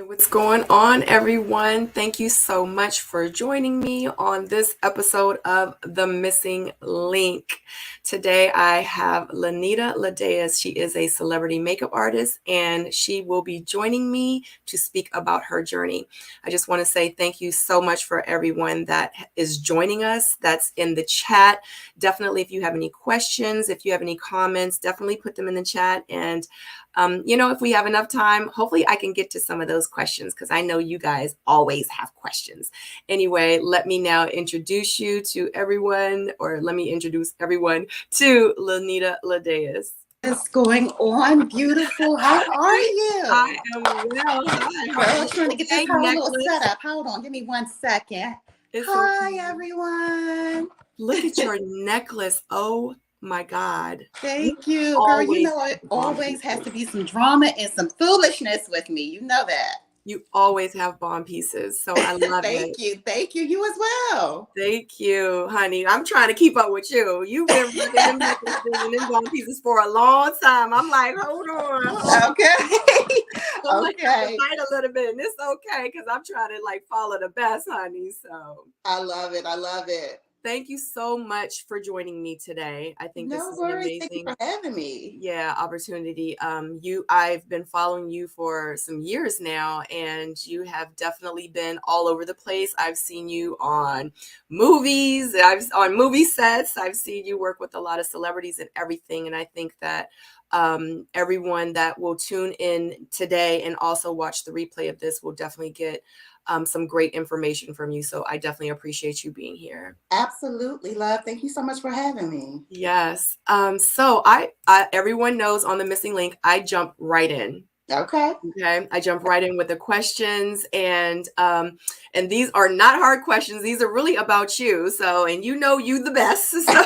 What's going on, everyone? Thank you so much for joining me on this episode of The Missing Link. Today, I have LANITA LADAIS. She is a celebrity makeup artist, and she will be joining me to speak about her journey. I just want to say thank you so much for everyone that is joining us, that's in the chat. Definitely, if you have any questions, if you have any comments, definitely put them in the chat. And if we have enough time, hopefully I can get to some of those questions because I know you guys always have questions. Anyway, let me now introduce you to everyone, or let me introduce everyone to LANITA LADAIS. What's going on, beautiful? How are you? I am well. Hi. I was trying to get this whole little setup. Hold on, give me 1 second. Hi, okay. Everyone. Look at your necklace. Oh my God. Thank you. Girl, you know it always has to be some drama and some foolishness with me. You know that. You always have bomb pieces. So I love it. Thank you. Thank you. You as well. Thank you, honey. I'm trying to keep up with you. You've been working them necklaces and them bomb pieces for a long time. I'm like, hold on. Okay. I'm like, I fight a little bit, and it's okay because I'm trying to follow the best, honey. So I love it. I love it. Thank you so much for joining me today. I think this is an amazing, thank you for having me. Opportunity. I've been following you for some years now, and you have definitely been all over the place. I've seen you on movies, on movie sets. I've seen you work with a lot of celebrities and everything. And I think that everyone that will tune in today and also watch the replay of this will definitely get some great information from you. So I definitely appreciate you being here. Absolutely, love. Thank you so much for having me. Yes. So I everyone knows on The Missing Link, I jump right in. Okay. I jump right in with the questions, and these are not hard questions. These are really about you. So, and you know you the best. So.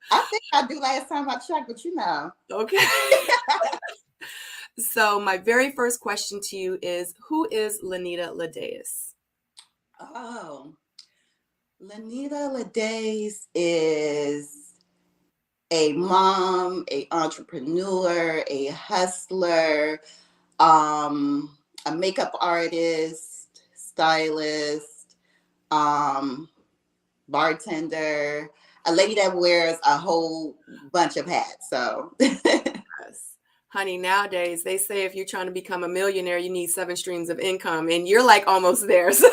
I think I do last time I checked, but you know. Okay. So my very first question to you is, who is LANITA LADAIS? Oh, LANITA LADAIS is a mom, an entrepreneur, a hustler, a makeup artist, stylist, bartender, a lady that wears a whole bunch of hats. So. Honey, nowadays they say if you're trying to become a millionaire, you need 7 streams of income, and you're like almost there. So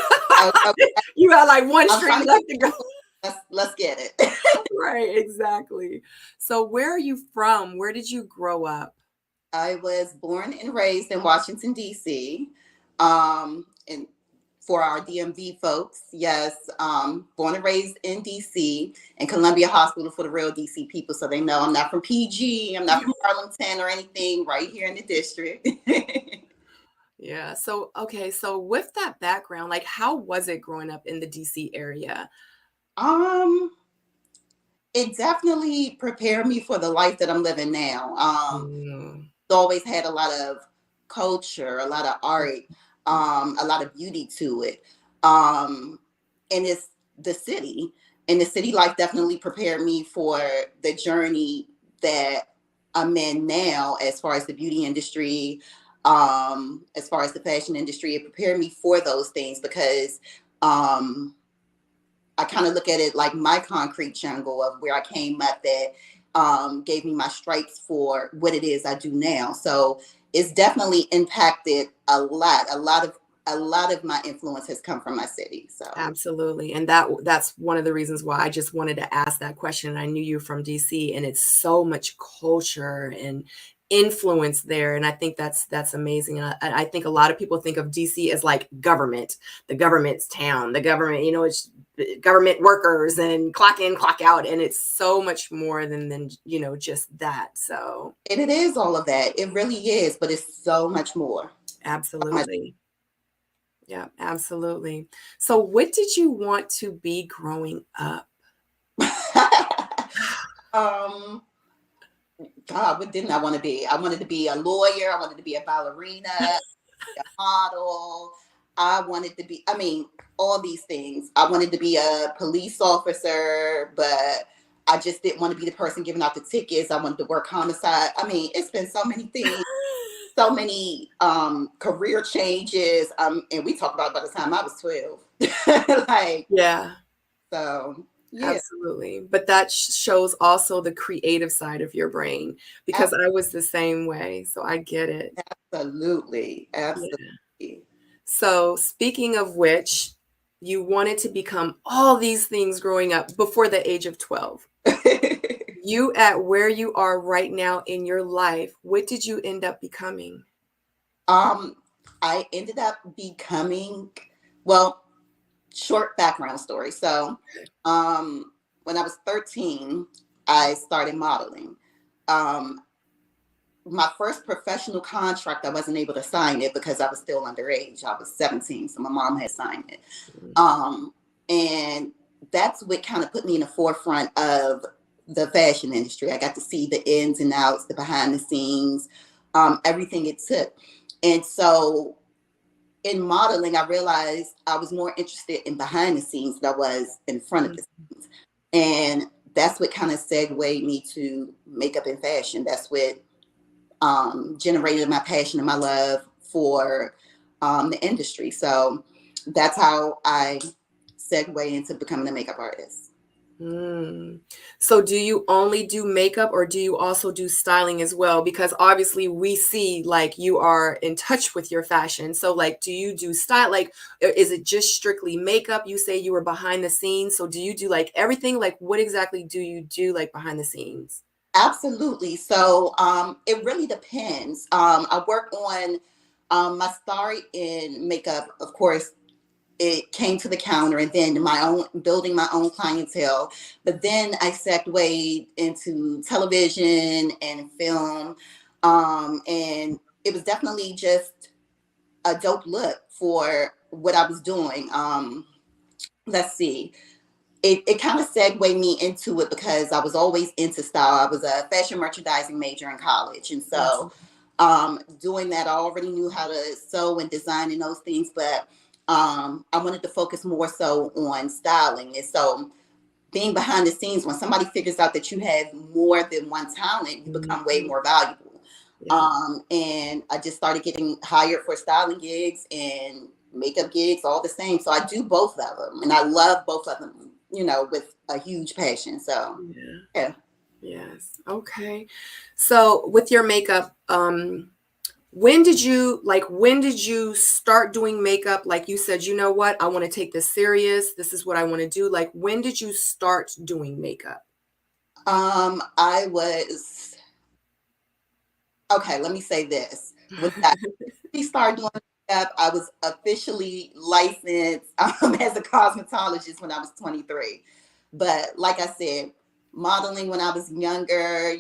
okay. You got like 1 stream left to go. Let's get it. Right, exactly. So where are you from? Where did you grow up? I was born and raised in Washington, D.C. And for our DMV folks, yes, born and raised in DC and Columbia Hospital for the real DC people, so they know I'm not from PG, I'm not from Arlington or anything, right here in the district. Yeah. So, okay. So with that background, how was it growing up in the DC area? It definitely prepared me for the life that I'm living now. Always had a lot of culture, a lot of art, a lot of beauty to it. And it's the city. And the city life definitely prepared me for the journey that I'm in now, as far as the beauty industry, as far as the fashion industry. It prepared me for those things because I kind of look at it like my concrete jungle of where I came up that gave me my stripes for what it is I do now. So it's definitely impacted a lot. A lot of my influence has come from my city. So absolutely. And that's one of the reasons why I just wanted to ask that question. I knew you from DC, and it's so much culture and influence there. And I think that's amazing. And I think a lot of people think of DC as like government, the government's town, the government, it's government workers and clock in, clock out. And it's so much more than just that. So. And it is all of that. It really is, but it's so much more. Absolutely. Yeah, absolutely. So what did you want to be growing up? God, what didn't I want to be? I wanted to be a lawyer. I wanted to be a ballerina, a model. I wanted to be, all these things. I wanted to be a police officer, but I just didn't want to be the person giving out the tickets. I wanted to work homicide. It's been so many things. so many career changes. And we talked about by the time I was 12. Like, Yeah. so yeah. Absolutely. But that shows also the creative side of your brain, because I was the same way. So I get it. Absolutely. Yeah. Absolutely. So speaking of which, you wanted to become all these things growing up before the age of 12. You at where you are right now in your life, what did you end up becoming? I ended up becoming, well, short background story. So, when I was 13, I started modeling. Um, my first professional contract, I wasn't able to sign it because I was still underage. I was 17, so my mom had signed it. And that's what kind of put me in the forefront of the fashion industry. I got to see the ins and outs, the behind the scenes, everything it took. And so in modeling, I realized I was more interested in behind the scenes than I was in front of the scenes. And that's what kind of segued me to makeup and fashion. That's what generated my passion and my love for the industry. So that's how I segue into becoming a makeup artist. So do you only do makeup, or do you also do styling as well? Because obviously we see like you are in touch with your fashion. So like, do you do style? Like, is it just strictly makeup? You say you were behind the scenes. So do you do like everything? Like, what exactly do you do like behind the scenes? Absolutely. So it really depends. I work on my start in makeup, of course. It came to the counter, and then my own building my own clientele. But then I segued into television and film, and it was definitely just a dope look for what I was doing. Let's see. It kind of segued me into it because I was always into style. I was a fashion merchandising major in college, and so Awesome. doing that, I already knew how to sew and design and those things, but I wanted to focus more so on styling. And so being behind the scenes, when somebody figures out that you have more than one talent, you become way Mhm. more valuable. Yeah. And I just started getting hired for styling gigs and makeup gigs, all the same. So I do both of them, and I love both of them, with a huge passion. So Yeah. yeah. Yes. Okay. So with your makeup, when did you start doing makeup? Like you said, you know what? I want to take this serious. This is what I want to do. Like, when did you start doing makeup? I was okay. Let me say this: when I started doing makeup, I was officially licensed as a cosmetologist when I was 23. But like I said, modeling when I was younger,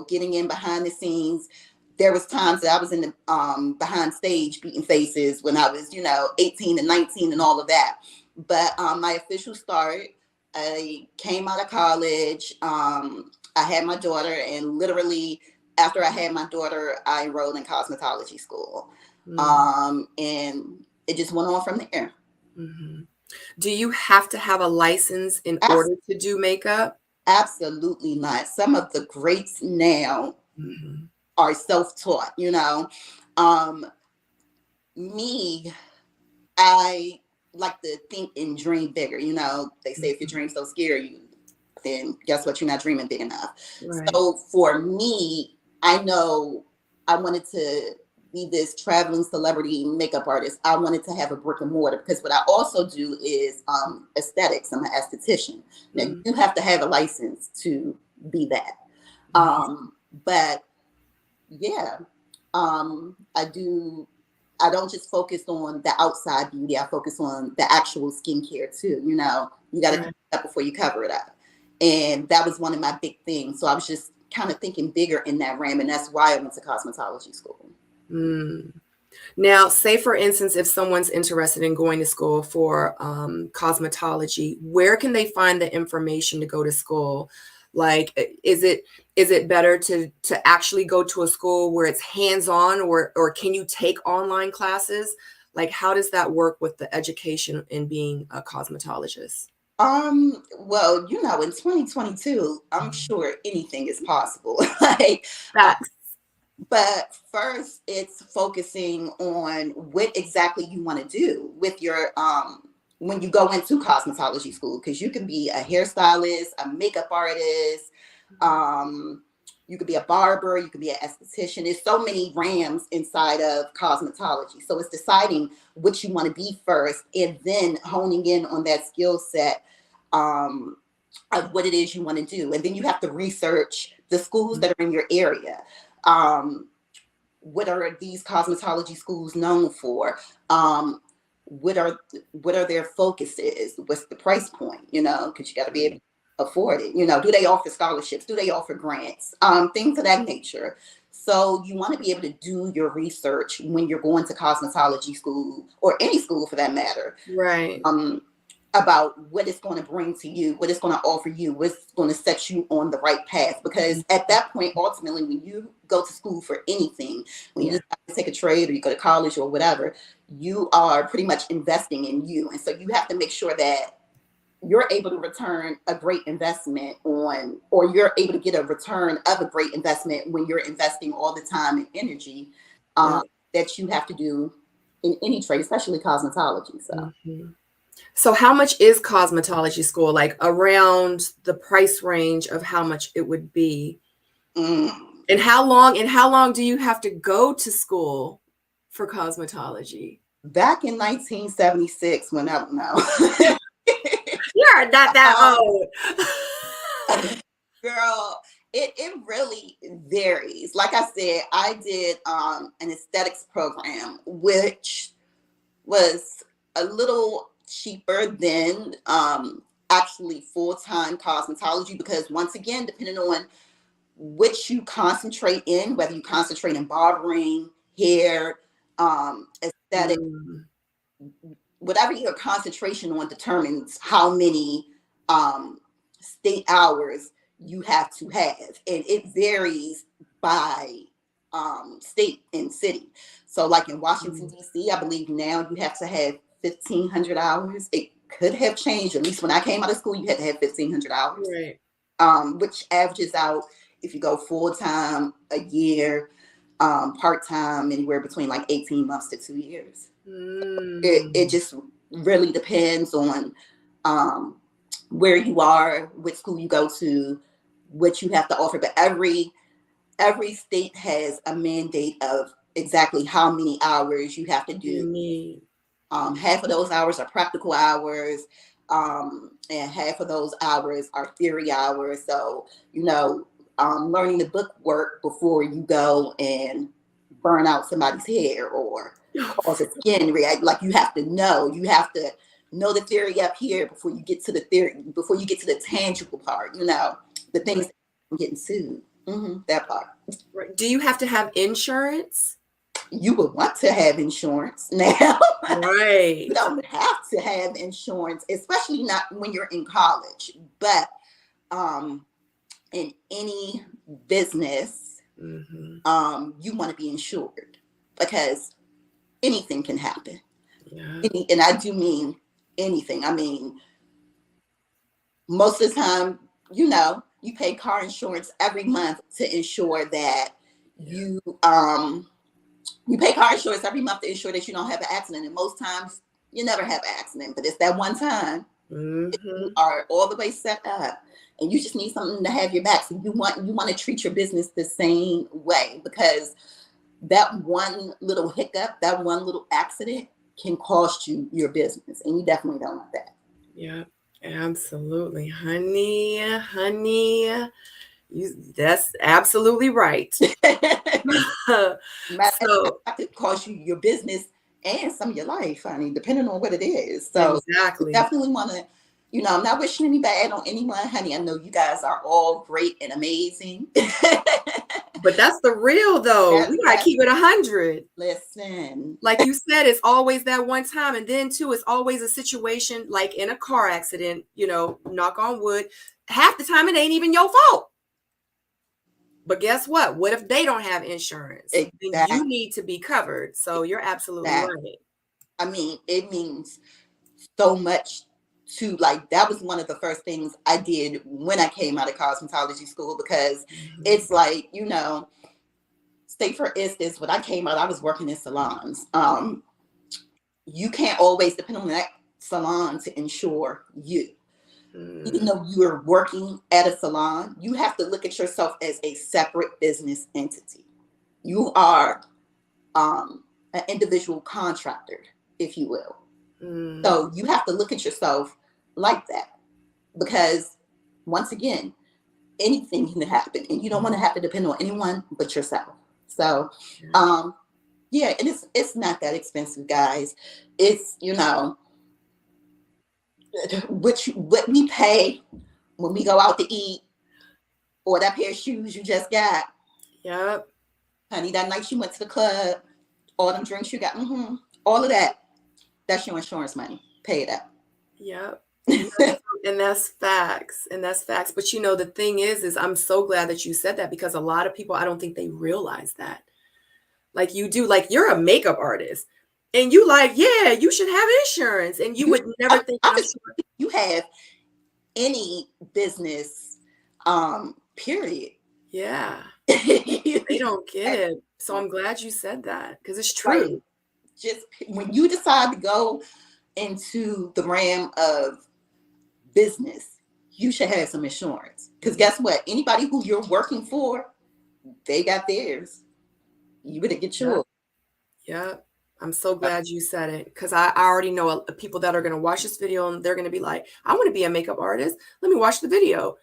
getting in behind the scenes. There was times that I was in the behind stage beating faces when I was, 18 and 19 and all of that. But my official start, I came out of college. I had my daughter, and literally after I had my daughter, I enrolled in cosmetology school. Mm, And it just went on from there. mhm. Do you have to have a license in Abs- order to do makeup? Absolutely not. Some of the greats now Mhm. are self-taught, Um, me, I like to think and dream bigger. They say if your Mhm. dreams don't scare you, then guess what? You're not dreaming big enough. Right. So for me, I know I wanted to be this traveling celebrity makeup artist. I wanted to have a brick and mortar because what I also do is aesthetics. I'm an esthetician. Now Mm, you have to have a license to be that. mhm. But yeah, I do. I don't just focus on the outside beauty. I focus on the actual skincare too. You got to clean Right. it up before you cover it up, and that was one of my big things. So I was just kind of thinking bigger in that realm, and that's why I went to cosmetology school. Mm. Now, say for instance, if someone's interested in going to school for cosmetology, where can they find the information to go to school? Like, is it better to actually go to a school where it's hands-on, or can you take online classes? Like, how does that work with the education in being a cosmetologist? Well, in 2022, I'm sure anything is possible. Like, uh, Facts. But first, it's focusing on what exactly you want to do with your when you go into cosmetology school, because you can be a hairstylist, a makeup artist, um, you could be a barber, you could be an esthetician. There's so many rams inside of cosmetology. So it's deciding what you want to be first, and then honing in on that skill set. Um, of what it is you want to do. And then you have to research the schools that are in your area. Um, what are these cosmetology schools known for? Um, what are their focuses? What's the price point? You know, because you got to be able to afford it. You know, do they offer scholarships? Do they offer grants? Things of that nature. So you want to be able to do your research when you're going to cosmetology school, or any school for that matter. Right. About what it's going to bring to you, what it's going to offer you, what's going to set you on the right path. Because at that point, ultimately, when you go to school for anything, when you decide to take a trade or you go to college or whatever, you are pretty much investing in you. And so you have to make sure that you're able to return a great investment on, or you're able to get a return of a great investment when you're investing all the time and energy that you have to do in any trade, especially cosmetology. So. So how much is cosmetology school? Like around the price range of how much it would be? And how long do you have to go to school for cosmetology? Back in 1976, when I know. You're not that old. Girl, it really varies. Like I said, I did an aesthetics program, which was a little cheaper than actually full-time cosmetology, because once again, depending on which you concentrate in, whether you concentrate in barbering, hair, aesthetic, whatever your concentration on determines how many state hours you have to have. And it varies by state and city. So like in Washington, D.C., I believe now you have to have 1,500 hours. It could have changed. At least when I came out of school, you had to have 1,500 hours. Right. Which averages out, if you go full-time, a year, part-time, anywhere between like 18 months to 2 years. It just really depends on where you are, which school you go to, what you have to offer. But every state has a mandate of exactly how many hours you have to do. Half of those hours are practical hours, and half of those hours are theory hours. So, you know, learning the book work before you go and burn out somebody's hair or cause a skin react. Like you have to know the theory up here before you get to the theory, before you get to the tangible part, you know, the things that I'm getting sued. That part. Right. Do you have to have insurance? You would want to have insurance now. Right. You don't have to have insurance, especially not when you're in college. But in any business, you want to be insured, because anything can happen. And I do mean anything. I mean, most of the time, you know, you pay car insurance every month to ensure that you pay car insurance every month to ensure that you don't have an accident. And most times you never have an accident, but it's that one time you are all the way set up and you just need something to have your back. So you want to treat your business the same way, because that one little hiccup, that one little accident can cost you your business, and you definitely don't want that. Yeah, absolutely, honey. That's absolutely right. So it could cost you your business and some of your life, honey, depending on what it is. So exactly. You definitely want to, you know, I'm not wishing any bad on anyone, honey. I know you guys are all great and amazing. But that's the real though. We gotta keep it 100. Listen, like you said, it's always that one time, and then too, it's always a situation like in a car accident. You know, knock on wood. Half the time, it ain't even your fault. But guess what? What if they don't have insurance? Exactly. Then you need to be covered. So you're absolutely right. I mean, it means so much to, like, that was one of the first things I did when I came out of cosmetology school, because it's like, you know, say for instance, when I came out, I was working in salons. You can't always depend on that salon to insure you. Even though you're working at a salon, you have to look at yourself as a separate business entity. You are an individual contractor, if you will. So you have to look at yourself like that, because once again, anything can happen, and you don't want to have to depend on anyone but yourself. So, yeah, and it's not that expensive, guys. It's, you know, what we pay when we go out to eat, or that pair of shoes you just got. Yep. Honey, that night you went to the club, all them drinks you got, all of that, that's your insurance money. Pay it up. Yep. And that's facts. And that's facts. But you know, the thing is I'm so glad that you said that, because a lot of people, I don't think they realize that. Like you do, like you're a makeup artist and you like, yeah, you should have insurance. And you would never think that, I'm sure you have any business, period. Yeah. They don't get it. So I'm glad you said that, because it's true. Like, just when you decide to go into the realm of business, you should have some insurance. Because guess what? Anybody who you're working for, they got theirs. You better get yours. Yeah. I'm so glad you said it, because I already know people that are going to watch this video and they're going to be like, I want to be a makeup artist. Let me watch the video.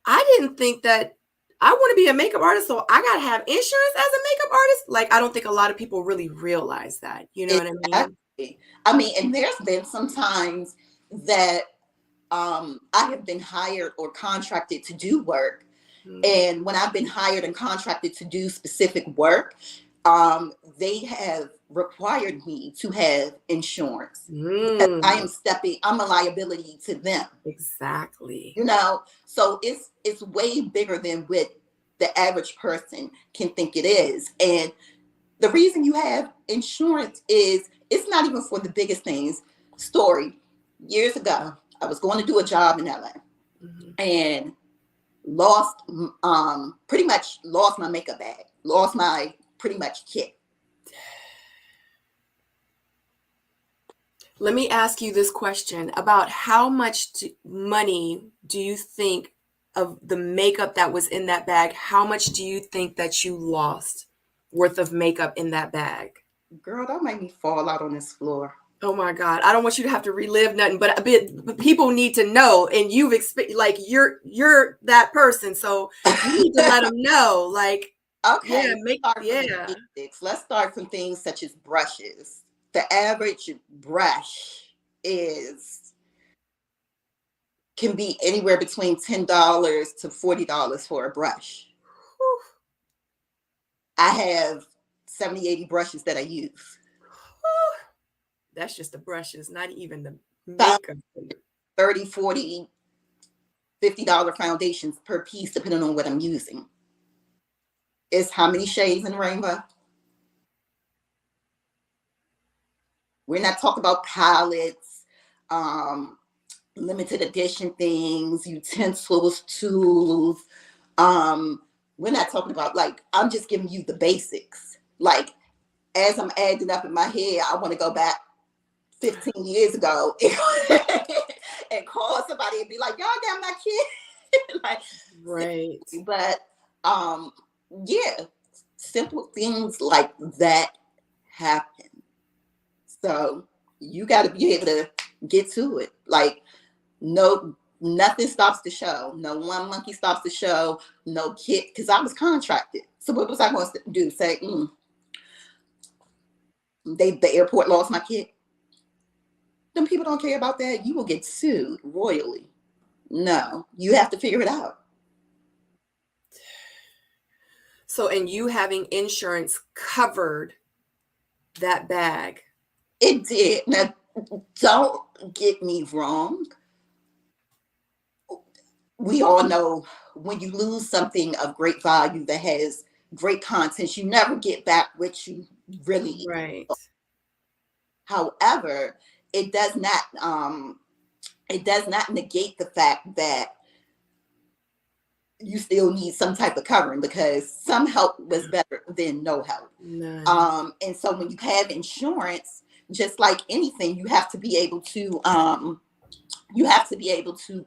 I didn't think that I want to be a makeup artist, so I got to have insurance as a makeup artist. Like, I don't think a lot of people really realize that. You know what I mean? I mean, and there's been some times that I have been hired or contracted to do work. And when I've been hired and contracted to do specific work, they have required me to have insurance. I'm a liability to them. Exactly. You know, so it's way bigger than what the average person can think it is. And the reason you have insurance is, it's not even for the biggest things. Story, years ago, I was going to do a job in LA and pretty much lost my makeup bag, lost my pretty much kit. Let me ask you this question about how much money do you think of the makeup that was in that bag? How much do you think that you lost worth of makeup in that bag? Girl, that made me fall out on this floor. Oh my God. I don't want you to have to relive nothing, but people need to know. And you've like, you're that person. So you need to let them know, like, okay, let's start from things such as brushes. The average brush can be anywhere between $10 to $40 for a brush. Whew. I have 70, 80 brushes that I use. That's just the brushes, not even the makeup. $30, $40, $50 foundations per piece, depending on what I'm using. It's how many shades in the rainbow? We're not talking about palettes, limited edition things, utensils, tools. We're not talking about, like, I'm just giving you the basics. Like, as I'm adding up in my head, I want to go back 15 years ago and call somebody and be like, y'all got my kid. Like, right. But yeah, simple things like that happen. So you got to be able to get to it. Like, no, nothing stops the show. No one monkey stops the show. No kid, because I was contracted. So what was I going to do? Say, the airport lost my kid? Them people don't care about that. You will get sued royally. No, you have to figure it out. So, and you having insurance covered that bag? It did. Now, don't get me wrong. We all know when you lose something of great value that has great content, you never get back what you really. Right. However, it does not negate the fact that you still need some type of covering, because some help was better than no help. None. And so when you have insurance, just like anything, you have to be able to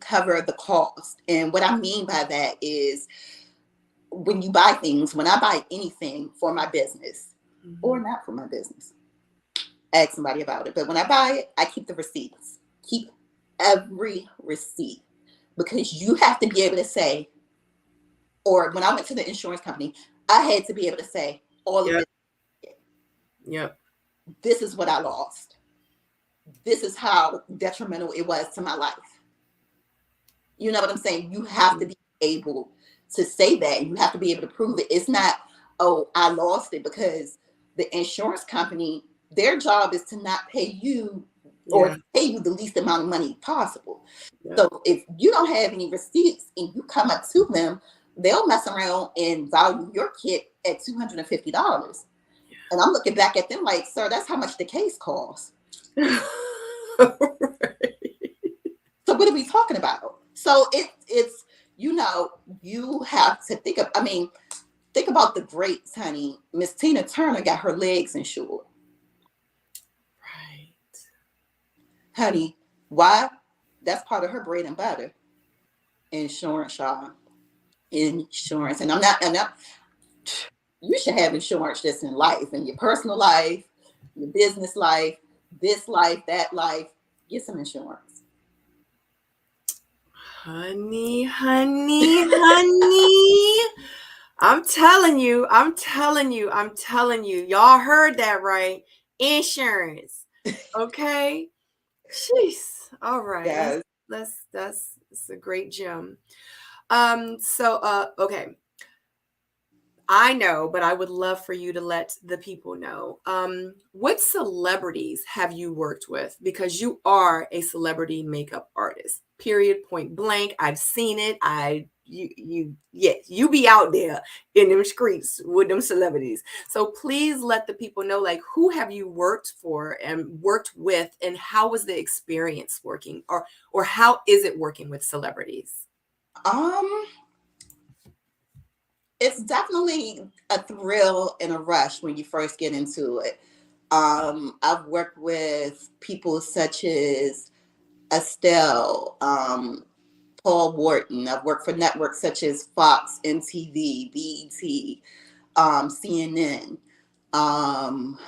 cover the cost. And what I mean by that is, when you buy things, when I buy anything for my business or not for my business, ask somebody about it. But when I buy it, I keep the receipts. Keep every receipt, because you have to be able to say, or when I went to the insurance company, I had to be able to say all of Yep. this. Yep. This is what I lost. This is how detrimental it was to my life. You know what I'm saying? You have to be able to say that. You have to be able to prove it. It's not, oh, I lost it, because the insurance company, their job is to not pay you, or Yeah. pay you the least amount of money possible. Yep. So if you don't have any receipts and you come up to them, they'll mess around and value your kit at $250. And I'm looking back at them like, sir, that's how much the case costs. Right. So what are we talking about? So it's you have to think of, think about the greats, honey. Miss Tina Turner got her legs insured. Right. Honey, why? That's part of her bread and butter. Insurance, y'all. Insurance. And I'm not, you should have insurance just in life, in your personal life, your business life, this life, that life. Get some insurance. Honey, honey, honey. I'm telling you, I'm telling you, I'm telling you. Y'all heard that right. Insurance. Okay. Jeez. All right. Yes. That's a great gem. Okay. I know, but I would love for you to let the people know. What celebrities have you worked with? Because you are a celebrity makeup artist. Period. Point blank. I've seen it. Yes, you be out there in them streets with them celebrities. So please let the people know, like, who have you worked for and worked with, and how was the experience working, or how is it working with celebrities? Um, it's definitely a thrill and a rush when you first get into it. I've worked with people such as Estelle, Paul Wharton. I've worked for networks such as Fox, MTV, BET, CNN, um,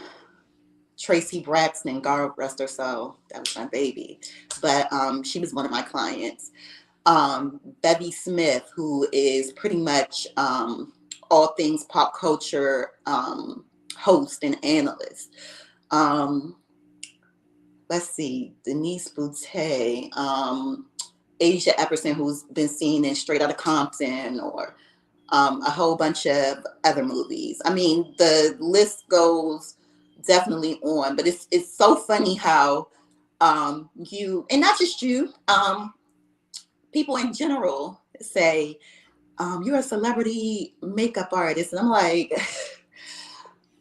Tracy Braxton, God rest her soul. That was my baby. But she was one of my clients. Bevy Smith, who is pretty much all things pop culture host and analyst. Um, let's see, Denise Boutte, Asia Epperson, who's been seen in Straight Outta Compton, or a whole bunch of other movies. I mean, the list goes definitely on, but it's so funny how you, and not just you, people in general say, you're a celebrity makeup artist. And I'm like,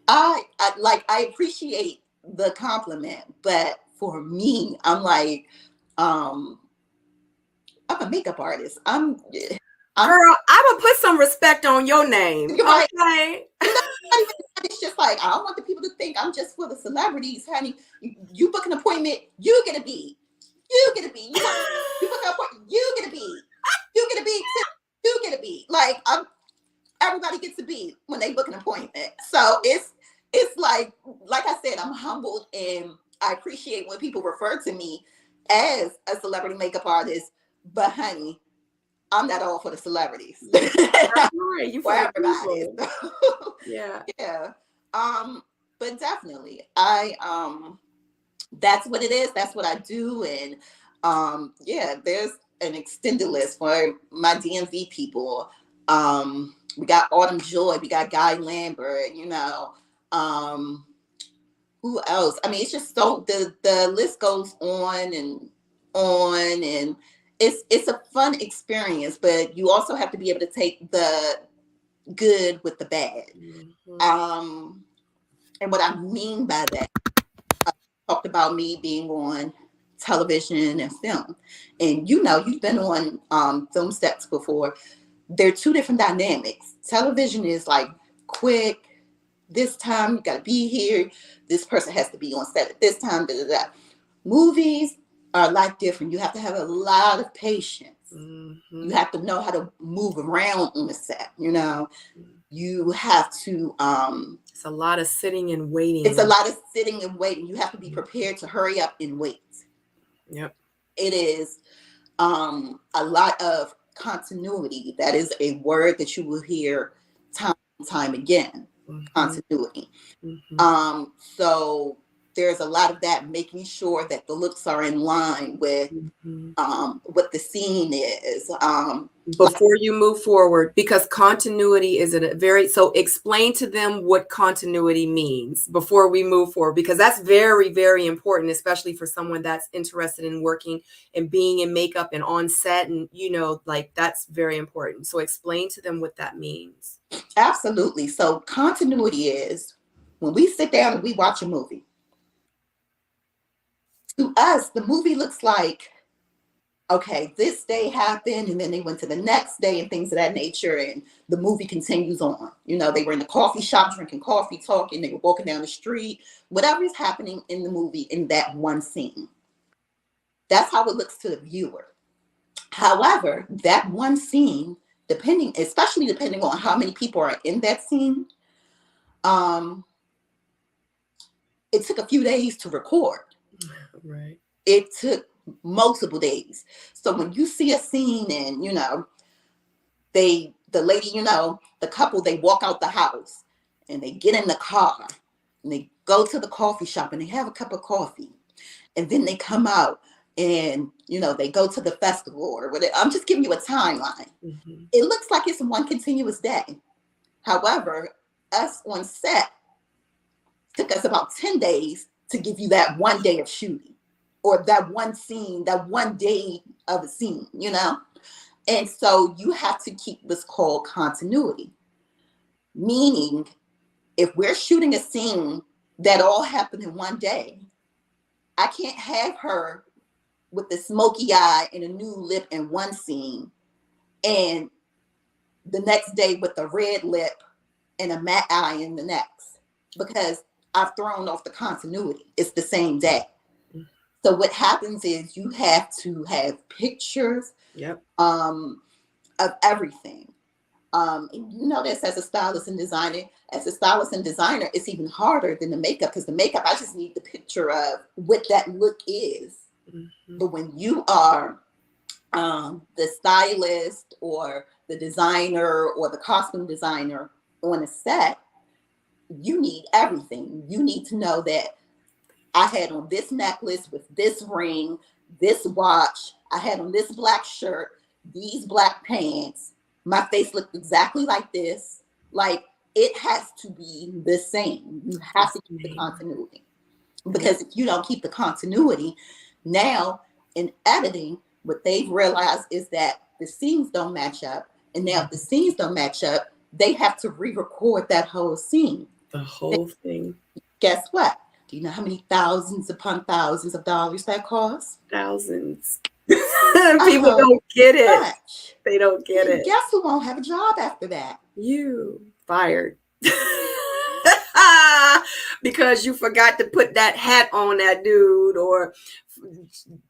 I appreciate the compliment, but for me, I'm like, um, I'm a makeup artist. I'm Girl, I would put some respect on your name. you're right. Okay. You know, not even that. It's just like, I don't want the people to think I'm just for the celebrities, honey. You book an appointment, you get a beat. You get a beat. You book an appointment, you get a beat. You get a beat too. You get a beat. Like, everybody gets a beat when they book an appointment. So it's like I said, I'm humbled, and I appreciate when people refer to me as a celebrity makeup artist. But honey, I'm not all for the celebrities. That's right. You For for the everybody. people. So, Yeah. yeah. But definitely, I that's what it is. That's what I do. And yeah, there's an extended list for my DMV people. We got Autumn Joy, we got Guy Lambert, um, who else? I mean, it's just so the list goes on and on, and it's a fun experience, but you also have to be able to take the good with the bad. Mhm. And what I mean by that, talked about me being on television and film, and you've been on film sets before. they're two different dynamics. Television is like quick, this time you gotta be here, this person has to be on set at this time, da, da, da. Movies are a lot different. You have to have a lot of patience. Mm-hmm. You have to know how to move around on the set, you know. You have to it's a lot of sitting and waiting. It's a lot of sitting and waiting. You have to be prepared to hurry up and wait. Yep. It is a lot of continuity. That is a word that you will hear time and time again. Mm-hmm. Continuity. Mm-hmm. So there's a lot of that, making sure that the looks are in line with what the scene is. Before you move forward, because continuity is so explain to them what continuity means before we move forward, because that's very, very important, especially for someone that's interested in working and being in makeup and on set, and like that's very important. So explain to them what that means. Absolutely. So continuity is when we sit down and we watch a movie. To us, the movie looks like, okay, this day happened, and then they went to the next day and things of that nature, and the movie continues on. They were in the coffee shop drinking coffee, talking, they were walking down the street, whatever is happening in the movie in that one scene. That's how it looks to the viewer. However, that one scene, especially depending on how many people are in that scene, it took a few days to record. Right. It took multiple days. So when you see a scene and, the lady, the couple, they walk out the house and they get in the car and they go to the coffee shop and they have a cup of coffee. And then they come out and, they go to the festival or whatever. I'm just giving you a timeline. Mm-hmm. It looks like it's one continuous day. However, us on set took us about 10 days to give you that one day of shooting, or that one scene, that one day of a scene, And so you have to keep what's called continuity. Meaning, if we're shooting a scene that all happened in one day, I can't have her with the smoky eye and a new lip in one scene, and the next day with a red lip and a matte eye in the next, because I've thrown off the continuity. It's the same day. So what happens is you have to have pictures of everything. And this as a stylist and designer. As a stylist and designer, it's even harder than the makeup, because the makeup, I just need the picture of what that look is. Mm-hmm. But when you are the stylist or the designer or the costume designer on a set, you need everything. You need to know that I had on this necklace with this ring, this watch. I had on this black shirt, these black pants. My face looked exactly like this. Like, it has to be the same. You have to keep the continuity. Because if you don't keep the continuity, now in editing, what they've realized is that the scenes don't match up. And now if the scenes don't match up, they have to re-record that whole scene. The whole thing. Guess what? Do you know how many thousands upon thousands of dollars that costs? Thousands. People don't get it. Much. They don't get it. Guess who won't have a job after that? You. Fired. Because you forgot to put that hat on that dude, or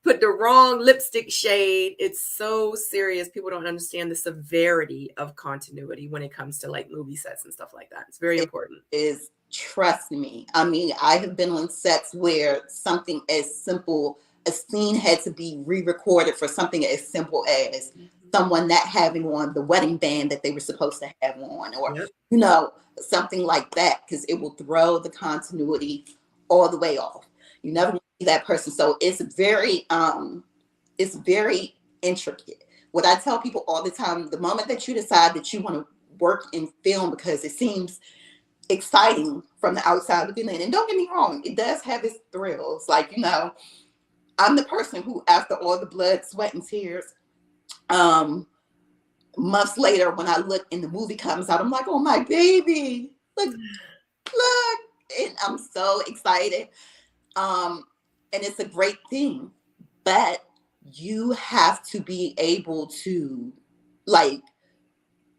put the wrong lipstick shade. It's so serious. People don't understand the severity of continuity when it comes to like movie sets and stuff like that. It's very important. Trust me. I mean, I have been on sets where something as simple, a scene had to be re-recorded for something as simple as someone not having on the wedding band that they were supposed to have on, or something like that, because it will throw the continuity all the way off. You never see that person. So it's very intricate. What I tell people all the time, the moment that you decide that you want to work in film because it seems exciting from the outside looking in, and don't get me wrong, it does have its thrills. Like, I'm the person who, after all the blood, sweat, and tears, months later, when I look and the movie comes out, I'm like, oh, my baby, look, and I'm so excited. And it's a great thing, but you have to be able to, like,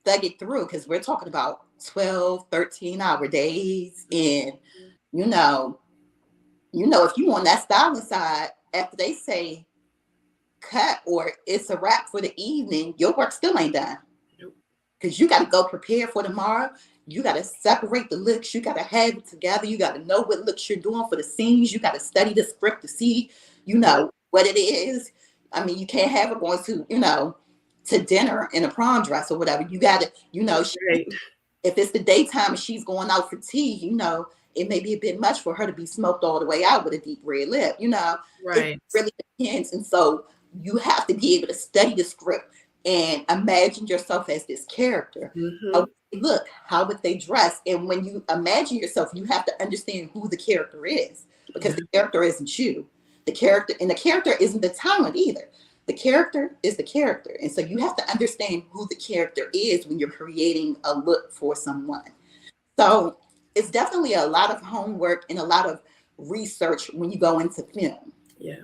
thug it through, because we're talking about 12, 13-hour days. And, you know, if you on that styling side, after they say cut or it's a wrap for the evening, your work still ain't done. Because you got to go prepare for tomorrow. You got to separate the looks. You got to have it together. You got to know what looks you're doing for the scenes. You got to study the script to see, what it is. I mean, you can't have it going to dinner in a prom dress or whatever. You got to, Right. if it's the daytime and she's going out for tea, it may be a bit much for her to be smoked all the way out with a deep red lip. Right. It really depends. And so you have to be able to study the script and imagine yourself as this character. How would they look? How would they dress? And when you imagine yourself, you have to understand who the character is, because the character isn't you. The character isn't the talent either. The character is the character. And so you have to understand who the character is when you're creating a look for someone. So it's definitely a lot of homework and a lot of research when you go into film. Yeah.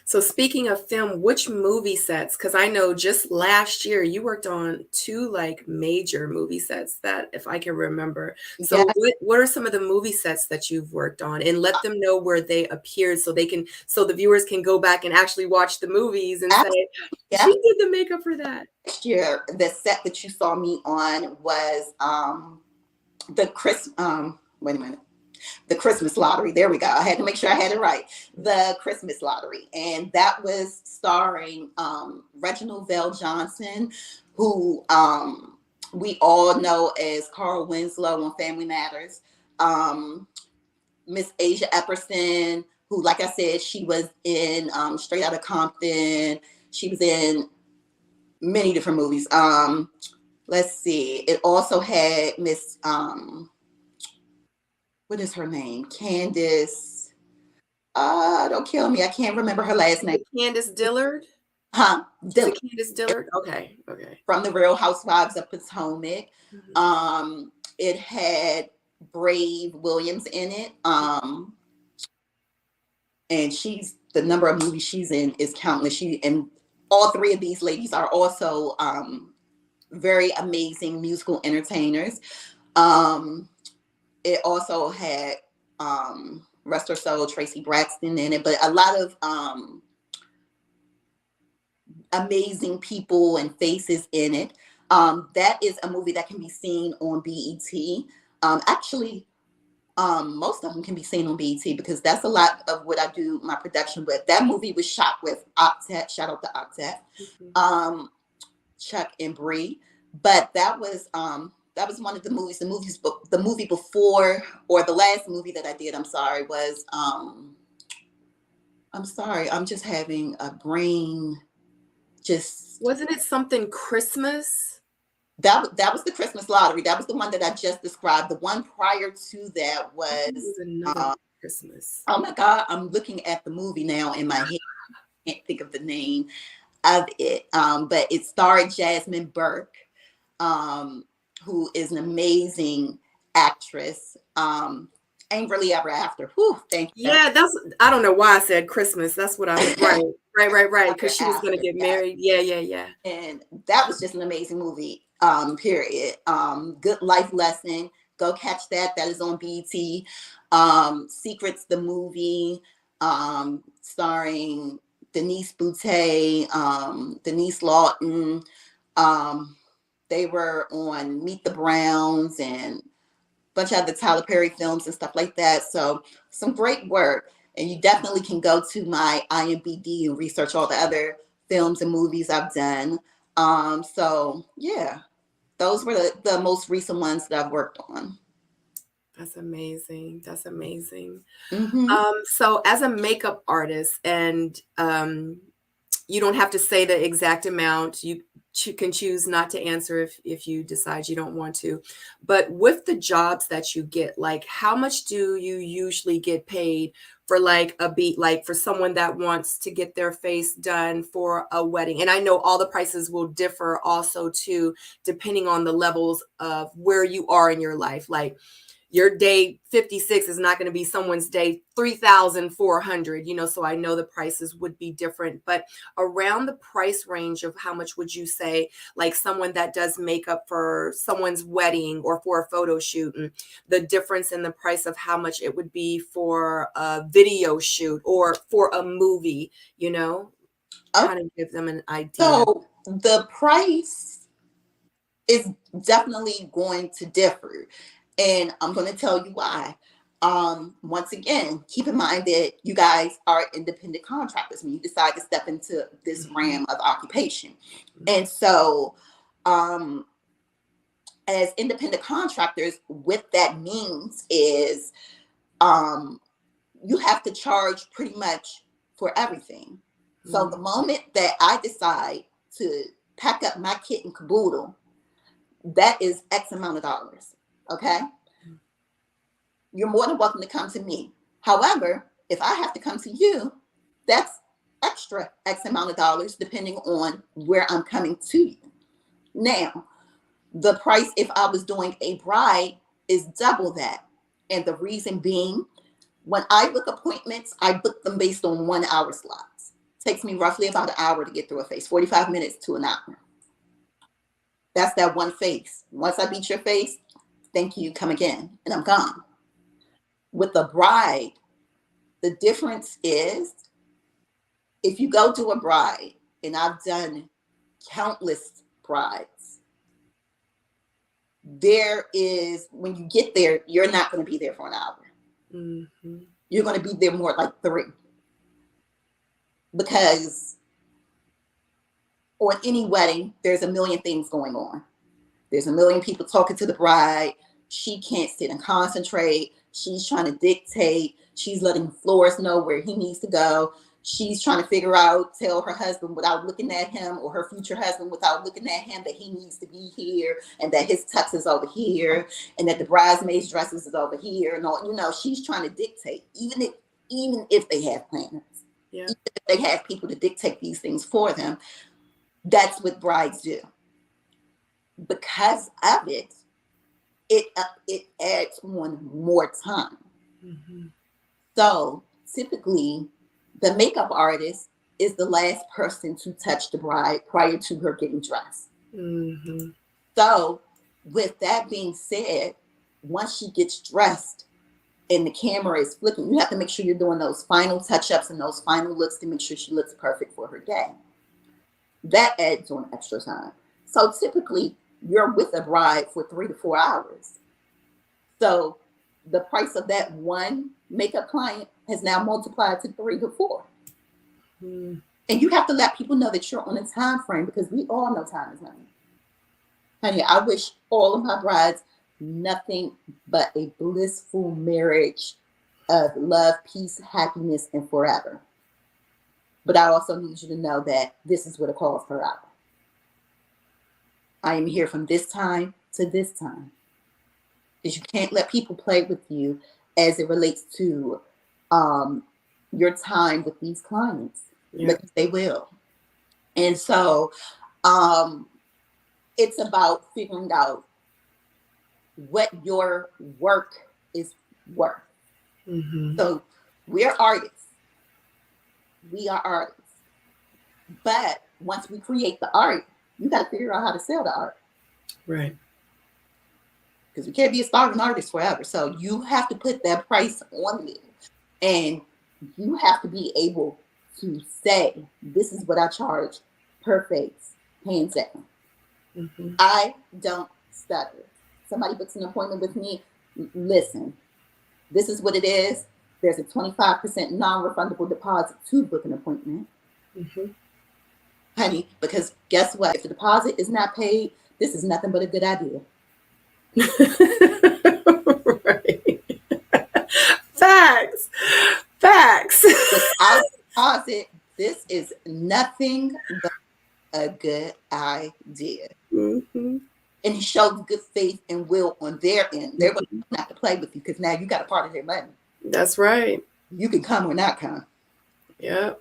So speaking of film, which movie sets? Because I know just last year you worked on 2 like major movie sets that, if I can remember. So Yeah. what are some of the movie sets that you've worked on, and let them know where they appeared so the viewers can go back and actually watch the movies and say, Yeah. she did the makeup for that. Last year, the set that you saw me on was wait a minute. The Christmas Lottery. There we go. I had to make sure I had it right. The Christmas Lottery. And that was starring Reginald Vell Johnson, who we all know as Carl Winslow on Family Matters. Miss Asia Epperson, who, like I said, she was in Straight Outta Compton. She was in many different movies. Let's see. It also had Miss what is her name? Candace. Don't kill me. I can't remember her last name. Candace Dillard? Dillard. Candace Dillard? Okay. From the Real Housewives of Potomac. It had Brave Williams in it. And she's, the number of movies she's in is countless. And all 3 of these ladies are also very amazing musical entertainers. It also had rest her soul, Tracy Braxton in it, but a lot of amazing people and faces in it. That is a movie that can be seen on BET. Actually, most of them can be seen on BET, because that's a lot of what I do my production with. That movie was shot with Octet. Shout out to Octet, Chuck and Bree. But that was one of the movies. The movie before, or the last movie that I did, was I'm sorry, I'm just having a brain. Wasn't it something Christmas? That was the Christmas Lottery. That was the one that I just described. The one prior to that was another Christmas. Oh my God, I'm looking at the movie now in my head. I can't think of the name of it. But it starred Jasmine Burke, who is an amazing actress. Angrily Ever After. Whew, thank you. Yeah, I don't know why I said Christmas. That's what I was right. Because she was gonna get married. Yeah. And that was just an amazing movie. Period. Good life lesson. Go catch that. That is on BET. Secrets, the movie, starring Denise Boutte, Denise Lawton. They were on Meet the Browns and bunch of other Tyler Perry films and stuff like that. So some great work. And you definitely can go to my IMDb and research all the other films and movies I've done. So yeah, those were the most recent ones that I've worked on. That's amazing. Mm-hmm. So as a makeup artist, and you don't have to say the exact amount. You can choose not to answer if you decide you don't want to. But with the jobs that you get, like, how much do you usually get paid for like a beat, like for someone that wants to get their face done for a wedding? And I know all the prices will differ also too, depending on the levels of where you are in your life. Like, your day 56 is not going to be someone's day 3,400, so I know the prices would be different. But around the price range of how much would you say, like someone that does makeup for someone's wedding or for a photo shoot, and the difference in the price of how much it would be for a video shoot or for a movie, kind of give them an idea. So the price is definitely going to differ. And I'm going to tell you why. Once again, keep in mind that you guys are independent contractors when you decide to step into this realm of occupation. And so, as independent contractors, what that means is you have to charge pretty much for everything. So the moment that I decide to pack up my kit and caboodle, that is X amount of dollars. Okay. You're more than welcome to come to me. However, if I have to come to you, that's extra X amount of dollars, depending on where I'm coming to you. Now, the price if I was doing a bride is double that. And the reason being, when I book appointments, I book them based on 1 hour slots. It takes me roughly about an hour to get through a face, 45 minutes to an hour. That's that one face. Once I beat your face, thank you, come again, and I'm gone. With the bride, the difference is if you go to a bride, and I've done countless brides, there is, when you get there, you're not going to be there for an hour. Mm-hmm. You're going to be there more like 3. Because on any wedding, there's a million things going on. There's a million people talking to the bride. She can't sit and concentrate. She's trying to dictate. She's letting Flores know where he needs to go. She's trying to figure out, tell her husband without looking at him, or her future husband without looking at him, that he needs to be here, and that his tux is over here, and that the bridesmaids' dresses is over here. And all, she's trying to dictate, even if they have planners. Yeah. Even if they have people to dictate these things for them. That's what brides do. Because of it, it adds on more time. Mm-hmm. So typically, the makeup artist is the last person to touch the bride prior to her getting dressed. Mm-hmm. So with that being said, once she gets dressed and the camera is flicking, you have to make sure you're doing those final touch-ups and those final looks to make sure she looks perfect for her day. That adds on extra time. So typically, you're with a bride for 3 to 4 hours. So the price of that one makeup client has now multiplied to 3 to 4. Mm. And you have to let people know that you're on a time frame, because we all know time is money. Honey, I wish all of my brides nothing but a blissful marriage of love, peace, happiness, and forever. But I also need you to know that this is what it calls per hour. I am here from this time to this time. Because you can't let people play with you as it relates to your time with these clients. Yeah. But they will. And so it's about figuring out what your work is worth. Mm-hmm. So we're artists. We are artists. But once we create the art, you got to figure out how to sell the art. Right. Because we can't be a starving artist forever. So you have to put that price on there. And you have to be able to say, this is what I charge per face, hands down. Mm-hmm. I don't stutter. Somebody books an appointment with me, listen, this is what it is. There's a 25% non-refundable deposit to book an appointment. Mm-hmm. Honey, because guess what? If the deposit is not paid, this is nothing but a good idea. Right. Facts. Without deposit, this is nothing but a good idea. Mm-hmm. And it shows good faith and will on their end. They're going to have to play with you because now you got a part of their money. That's right. You can come or not come. Yep.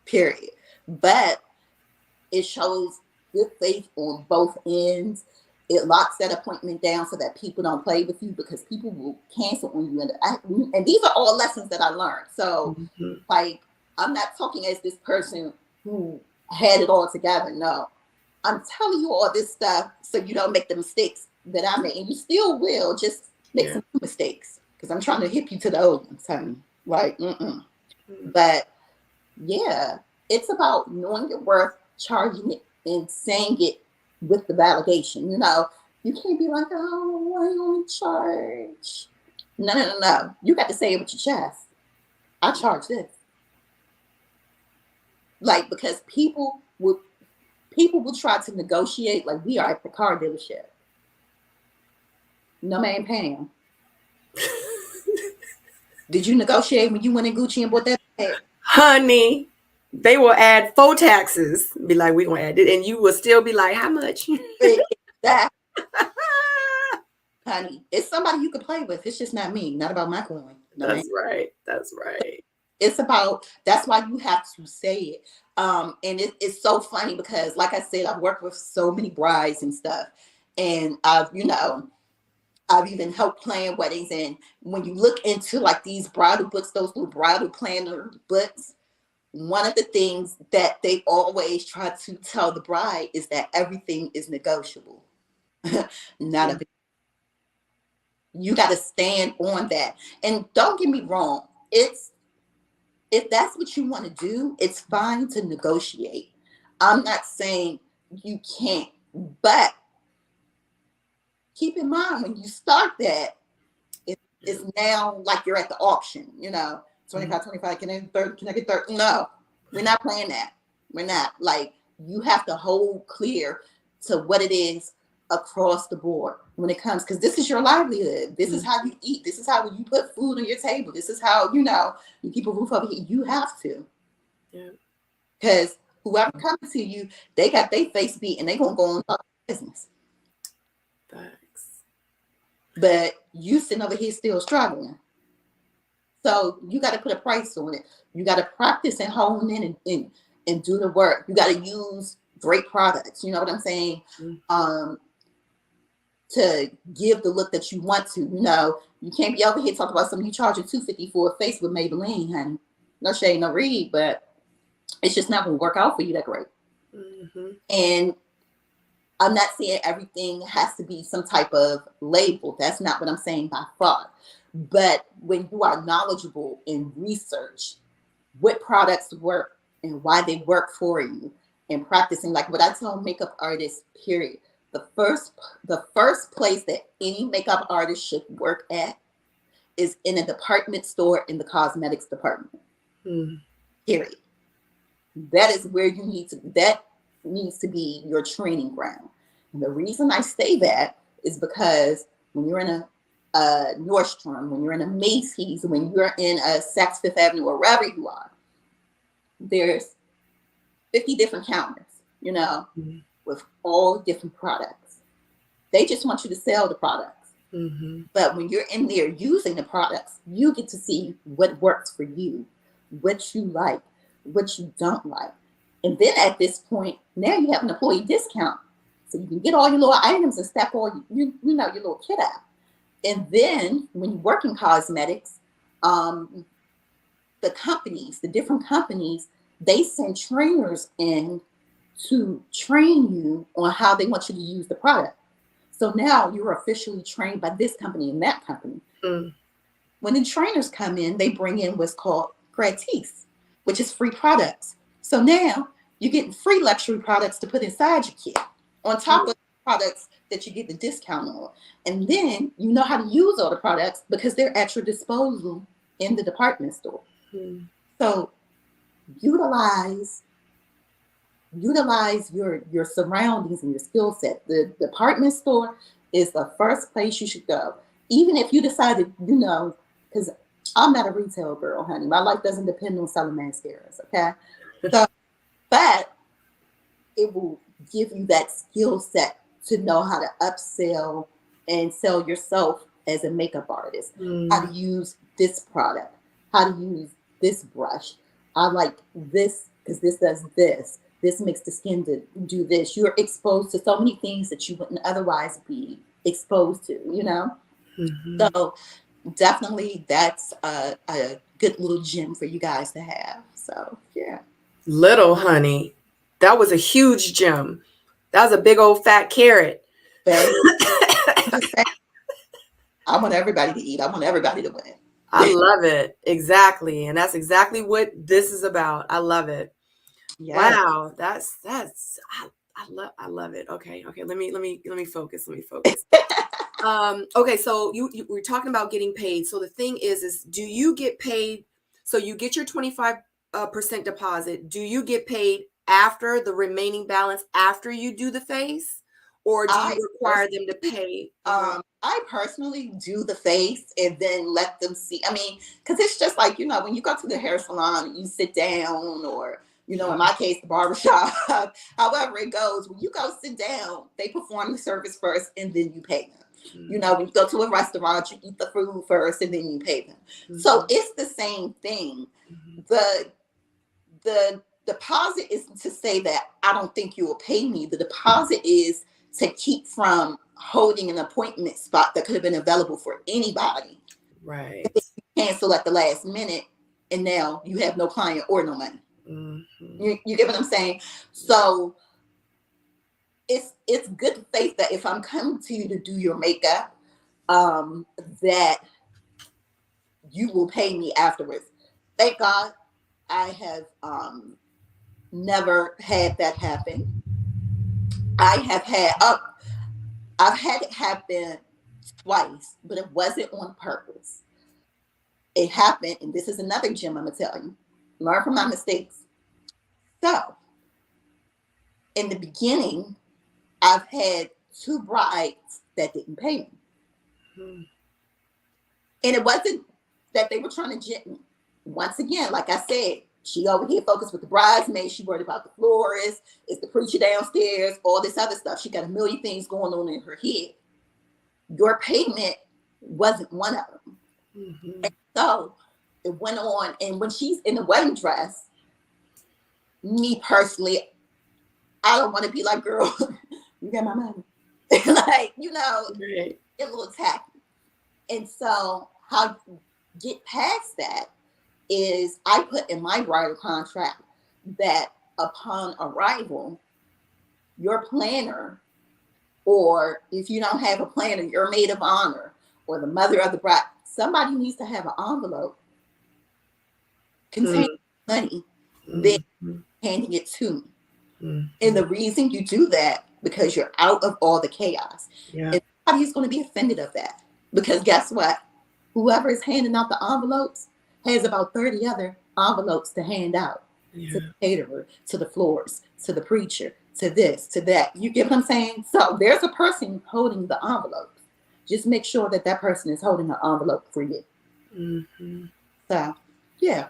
Period. But it shows good faith on both ends. It locks that appointment down so that people don't play with you, because people will cancel on you. And these are all lessons that I learned. So, like, I'm not talking as this person who had it all together. No, I'm telling you all this stuff so you don't make the mistakes that I made. And you still will, just make some mistakes, because I'm trying to hip you to the old ones, honey. Like, But yeah, it's about knowing your worth, charging it, and saying it with the validation. You can't be like, oh, why you only charge? No. You got to say it with your chest. I charge this. Like, because people will try to negotiate like we are at the car dealership. No, man, Pam. Did you negotiate when you went in Gucci and bought that bag? Honey, they will add 4 taxes. Be like, we're going to add it. And you will still be like, how much? That, honey, it's somebody you can play with. It's just not me. Not about my coin. No, That's right. That's right. It's about, that's why you have to say it. And it's so funny because, like I said, I've worked with so many brides and stuff. And I've even helped plan weddings. And when you look into like these bridal books, those little bridal planner books, one of the things that they always try to tell the bride is that everything is negotiable. Not a big. You got to stand on that. And don't get me wrong, if that's what you want to do, it's fine to negotiate. I'm not saying you can't, but keep in mind when you start that, it's now like you're at the auction, 25, can I get 30? Can I get 30? No, we're not playing that. We're not. Like, you have to hold clear to what it is across the board when it comes, because this is your livelihood. This is how you eat. This is how you put food on your table. This is how, you keep a roof over here. You have to. Yeah. Because whoever comes to you, they got their face beat and they're going to go on business. Thanks. But you sitting over here still struggling. So you got to put a price on it. You got to practice and hone in and do the work. You got to use great products. You know what I'm saying? To give the look that you want to. You can't be over here talking about something you charging $250 for a face with Maybelline, honey. No shade, no read, but it's just not going to work out for you that great. And I'm not saying everything has to be some type of label. That's not what I'm saying by far. But when you are knowledgeable in research, what products work and why they work for you, and practicing, like what I tell makeup artists, period. The first place that any makeup artist should work at is in a department store in the cosmetics department. Period. That is where that needs to be your training ground. And the reason I say that is because when you're in a Nordstrom, when you're in a Macy's, when you're in a Saks Fifth Avenue, or wherever you are, there's 50 different counters, with all different products. They just want you to sell the products. But when you're in there using the products, you get to see what works for you, what you like, what you don't like. And then at this point, now you have an employee discount. So you can get all your little items and stack all your little kit out. And then when you work in cosmetics, the different companies, they send trainers in to train you on how they want you to use the product. So now you're officially trained by this company and that company. When the trainers come in, they bring in what's called gratis, which is free products. So now you're getting free luxury products to put inside your kit on top of products that you get the discount on. And then you know how to use all the products because they're at your disposal in the department store. So utilize your surroundings and your skill set. The department store is the first place you should go. Even if you decided, because I'm not a retail girl, honey. My life doesn't depend on selling mascaras, okay? So, but it will give you that skill set to know how to upsell and sell yourself as a makeup artist. How to use this product, how to use this brush. I like this because this does this. This makes the skin to do this. You're exposed to so many things that you wouldn't otherwise be exposed to, you know? Mm-hmm. So definitely that's a good little gem for you guys to have. So yeah. Little honey, that was a huge gem. That was a big old fat carrot. Babe, I'm just saying, I want everybody to eat. I want everybody to I win. love it. Exactly. And that's exactly what this is about. I love it. Yes. Wow. I love it. Okay. Okay. Let me focus. Let me focus. Okay, so you we're talking about getting paid. So the thing is do you get paid? So you get your 25% deposit. Do you get paid after the remaining balance after you do the face, or do you I require them to pay? I personally do the face and then let them see. I mean, because it's just like, when you go to the hair salon, you sit down, or, in my case, the barbershop, however it goes, when you go sit down, they perform the service first and then you pay them. Mm-hmm. When you go to a restaurant, you eat the food first and then you pay them. Mm-hmm. So it's the same thing. Mm-hmm. The deposit isn't to say that I don't think you will pay me. The deposit is to keep from holding an appointment spot that could have been available for anybody. Right. Cancel at the last minute, and now you have no client or no money. Mm-hmm. You get what I'm saying? So it's good faith that if I'm coming to you to do your makeup, that you will pay me afterwards. Thank God I have never had that happen. I have had I've had it happen twice, but it wasn't on purpose. It happened, and this is another gem I'm gonna tell you. Learn from my mistakes. So, in the beginning, I've had two brides that didn't pay me. Mm-hmm. And it wasn't that they were trying to jet me. Once again, like I said, she over here focused with the bridesmaids. She worried about the florist, it's the preacher downstairs, all this other stuff. She got a million things going on in her head. Your payment wasn't one of them. Mm-hmm. And so it went on. And when she's in the wedding dress, me personally, I don't want to be like, girl, you got my money. Like, Right. get a little tacky. And so how you get past that is I put in my bridal contract that upon arrival, your planner, or if you don't have a planner, your maid of honor or the mother of the bride, somebody needs to have an envelope containing money, then handing it to me. Mm-hmm. And the reason you do that, because you're out of all the chaos. Yeah. And nobody's going to be offended of that. Because guess what? Whoever is handing out the envelopes has about 30 other envelopes to hand out to the caterer, to the florist, to the preacher, to this, to that. You get what I'm saying? So there's a person holding the envelopes. Just make sure that that person is holding an envelope for you. Mm-hmm. So, yeah.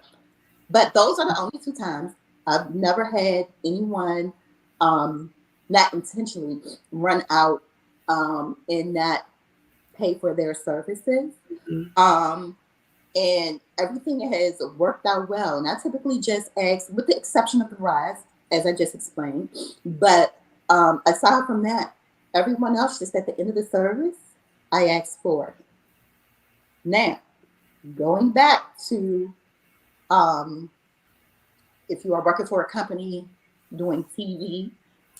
But those are the only two times. I've never had anyone not intentionally run out and not pay for their services. Mm-hmm. And everything has worked out well. And I typically just ask, with the exception of the brides, as I just explained. But aside from that, everyone else, just at the end of the service, I ask for. Now, going back to if you are working for a company doing TV,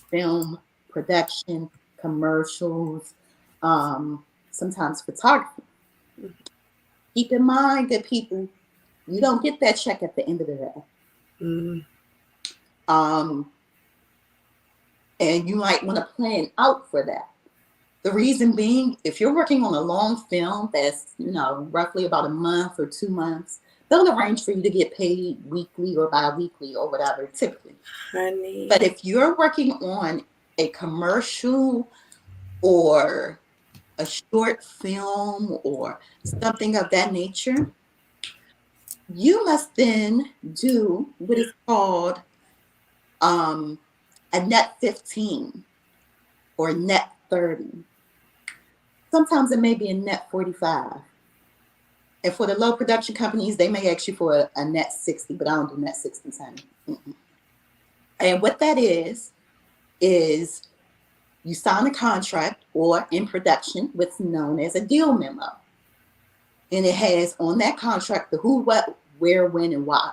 film, production, commercials, sometimes photography, keep in mind that people, you don't get that check at the end of the day. Mm-hmm. And you might want to plan out for that. The reason being, if you're working on a long film that's, roughly about a month or 2 months, they'll arrange for you to get paid weekly or bi-weekly or whatever, typically. Honey. But if you're working on a commercial or a short film or something of that nature, you must then do what is called a net 15 or net 30. Sometimes it may be a net 45. And for the low production companies, they may ask you for a net 60, but I don't do net 60, honey. And what that is you sign a contract, or in production, what's known as a deal memo. And it has on that contract the who, what, where, when, and why.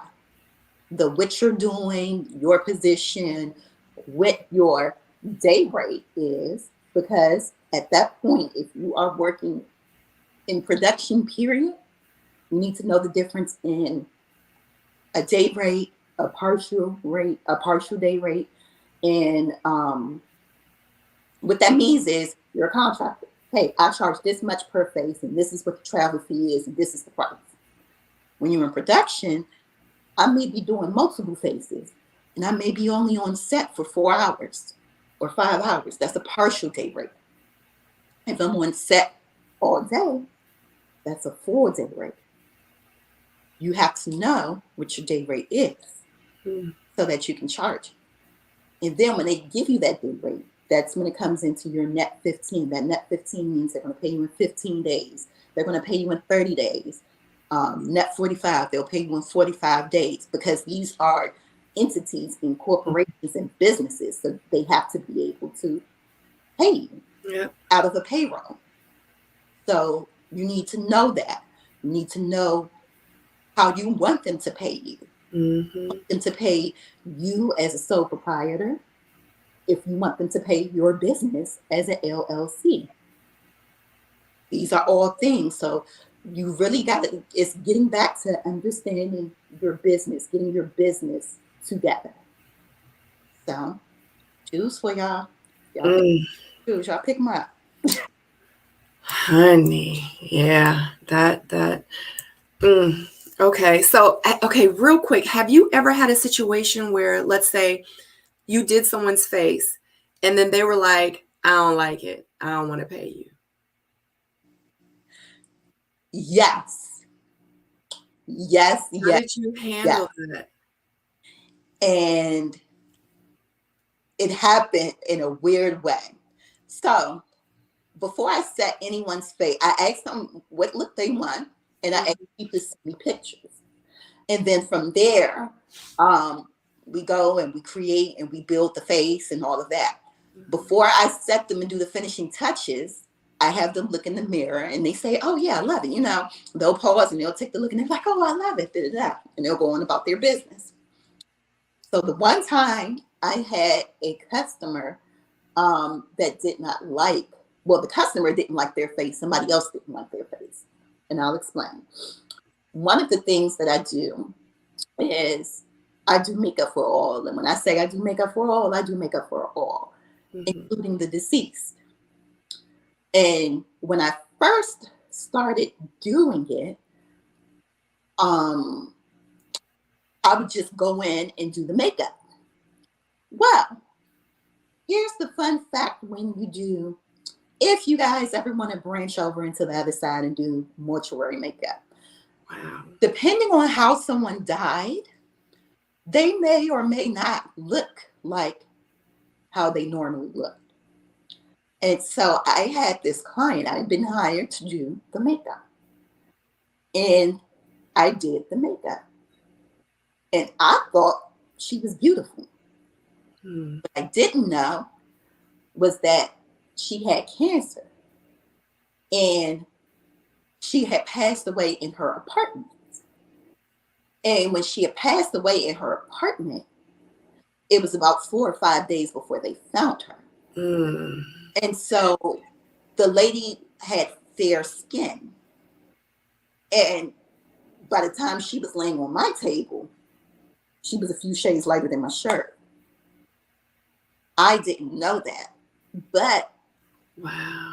The what you're doing, your position, what your day rate is, because at that point, if you are working in production period, you need to know the difference in a day rate, a partial rate, a partial day rate. And what that means is you're a contractor. Hey, I charge this much per face, and this is what the travel fee is, and this is the price. When you're in production, I may be doing multiple faces, and I may be only on set for 4 hours or 5 hours. That's a partial day rate. If I'm on set all day, that's a full day rate. You have to know what your day rate is so that you can charge. And then when they give you that day rate, that's when it comes into your net 15. That net 15 means they're going to pay you in 15 days. They're going to pay you in 30 days. Net 45, they'll pay you in 45 days, because these are entities in corporations and businesses. So they have to be able to pay you out of the payroll. So you need to know that. You need to know how you want them to pay you. You want them to pay you as a sole proprietor, if you want them to pay your business as an LLC. These are all things. So you really got to, it's getting back to understanding your business, getting your business together. So choose for y'all. Choose, y'all pick them up. Honey, yeah, okay. So, okay, real quick, have you ever had a situation where, let's say, you did someone's face and then they were like, I don't like it, I don't want to pay you? Yes. How did you handle that? And it happened in a weird way. So before I set anyone's face, I asked them what look they want, and I asked people to send me pictures. And then from there, we go and we create and we build the face and all of that. Before I set them and do the finishing touches, I have them look in the mirror and they say, oh yeah, I love it. You know, they'll pause and they'll take the look and they're like, oh, I love it. And they'll go on about their business. So the one time I had a customer that did not like, well, the customer didn't like their face. Somebody else didn't like their face. And I'll explain. One of the things that I do is I do makeup for all. And when I say I do makeup for all, I do makeup for all, including the deceased. And when I first started doing it, I would just go in and do the makeup. Well, here's the fun fact when you do, if you guys ever want to branch over into the other side and do mortuary makeup. Wow. Depending on how someone died, they may or may not look like how they normally look. And so I had this client, I had been hired to do the makeup. And I did the makeup. And I thought she was beautiful. What I didn't know was that she had cancer. And she had passed away in her apartment. And when she had passed away in her apartment, it was about 4 or 5 days before they found her. And so the lady had fair skin. And by the time she was laying on my table, she was a few shades lighter than my shirt. I didn't know that. But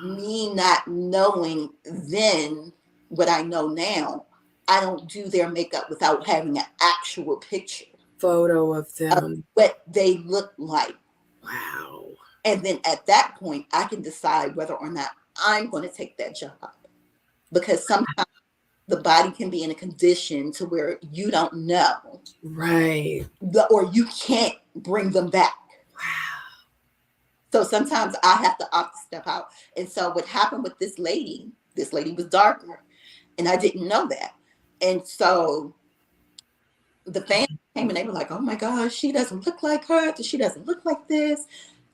me not knowing then what I know now, I don't do their makeup without having an actual picture. Photo of them. Of what they look like. Wow. And then at that point, I can decide whether or not I'm going to take that job. Because sometimes the body can be in a condition to where you don't know. Right. Or you can't bring them back. Wow. So sometimes I have to opt to step out. And so what happened with this lady was darker. And I didn't know that. And so the family And they were like, oh my gosh, she doesn't look like her. She doesn't look like this.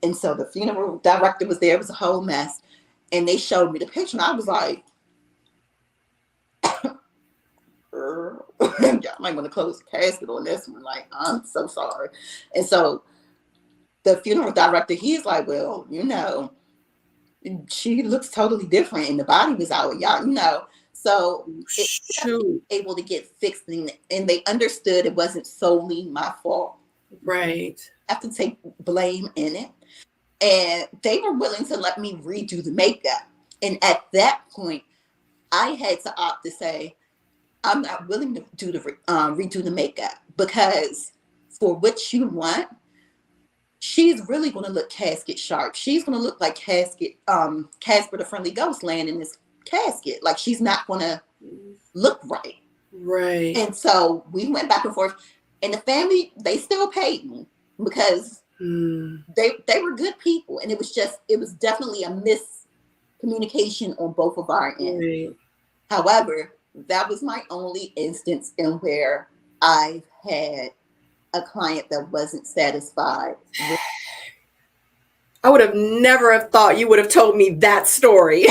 And so the funeral director was there. It was a whole mess. And they showed me the picture. And I was like, y'all might want to close the casket on this one. Like, I'm so sorry. And so the funeral director, he's like, well, you know, she looks totally different and the body was out, y'all, you know. So it able to get fixed, and they understood it wasn't solely my fault. Right. I have to take blame in it. And they were willing to let me redo the makeup. And at that point, I had to opt to say, I'm not willing to do the redo the makeup, because for what you want, she's really going to look casket sharp. She's going to look like Casper the Friendly Ghost laying in this casket. Like, she's not going to look right. Right. And so we went back and forth, and the family, they still paid me because they were good people. And it was definitely a miscommunication on both of our ends. Right. However, that was my only instance in where I had a client that wasn't satisfied. I would have never have thought you would have told me that story.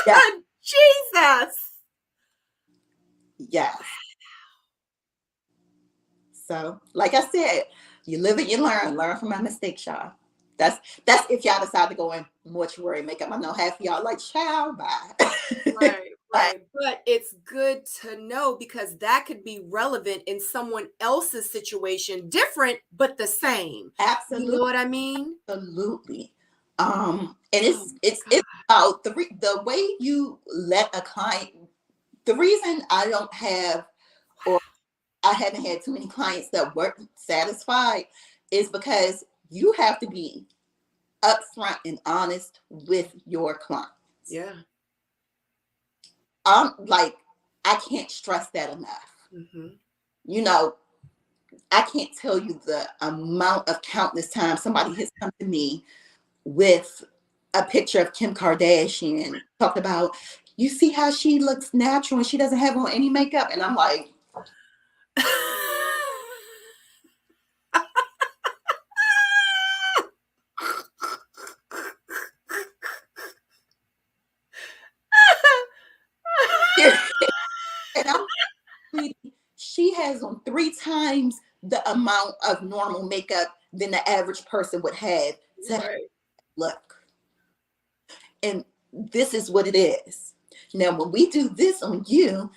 Yeah. Jesus. Yeah. So, like I said, you live and you learn from my mistakes, y'all. That's if y'all decide to go in mortuary makeup. I know half of y'all like, child, bye. Right. But it's good to know, because that could be relevant in someone else's situation, different but the same. Absolutely. You know what I mean? Absolutely. And it's about the way you let a client. The reason I don't have, or I haven't had too many clients that weren't satisfied, is because you have to be upfront and honest with your clients. Yeah. Like, I can't stress that enough. Mm-hmm. You know, I can't tell you the amount of countless times somebody has come to me with a picture of Kim Kardashian, talked about, you see how she looks natural and she doesn't have on any makeup. And I'm like, and I'm, she has on 3 times the amount of normal makeup than the average person would have to look. And this is what it is. Now, when we do this on you,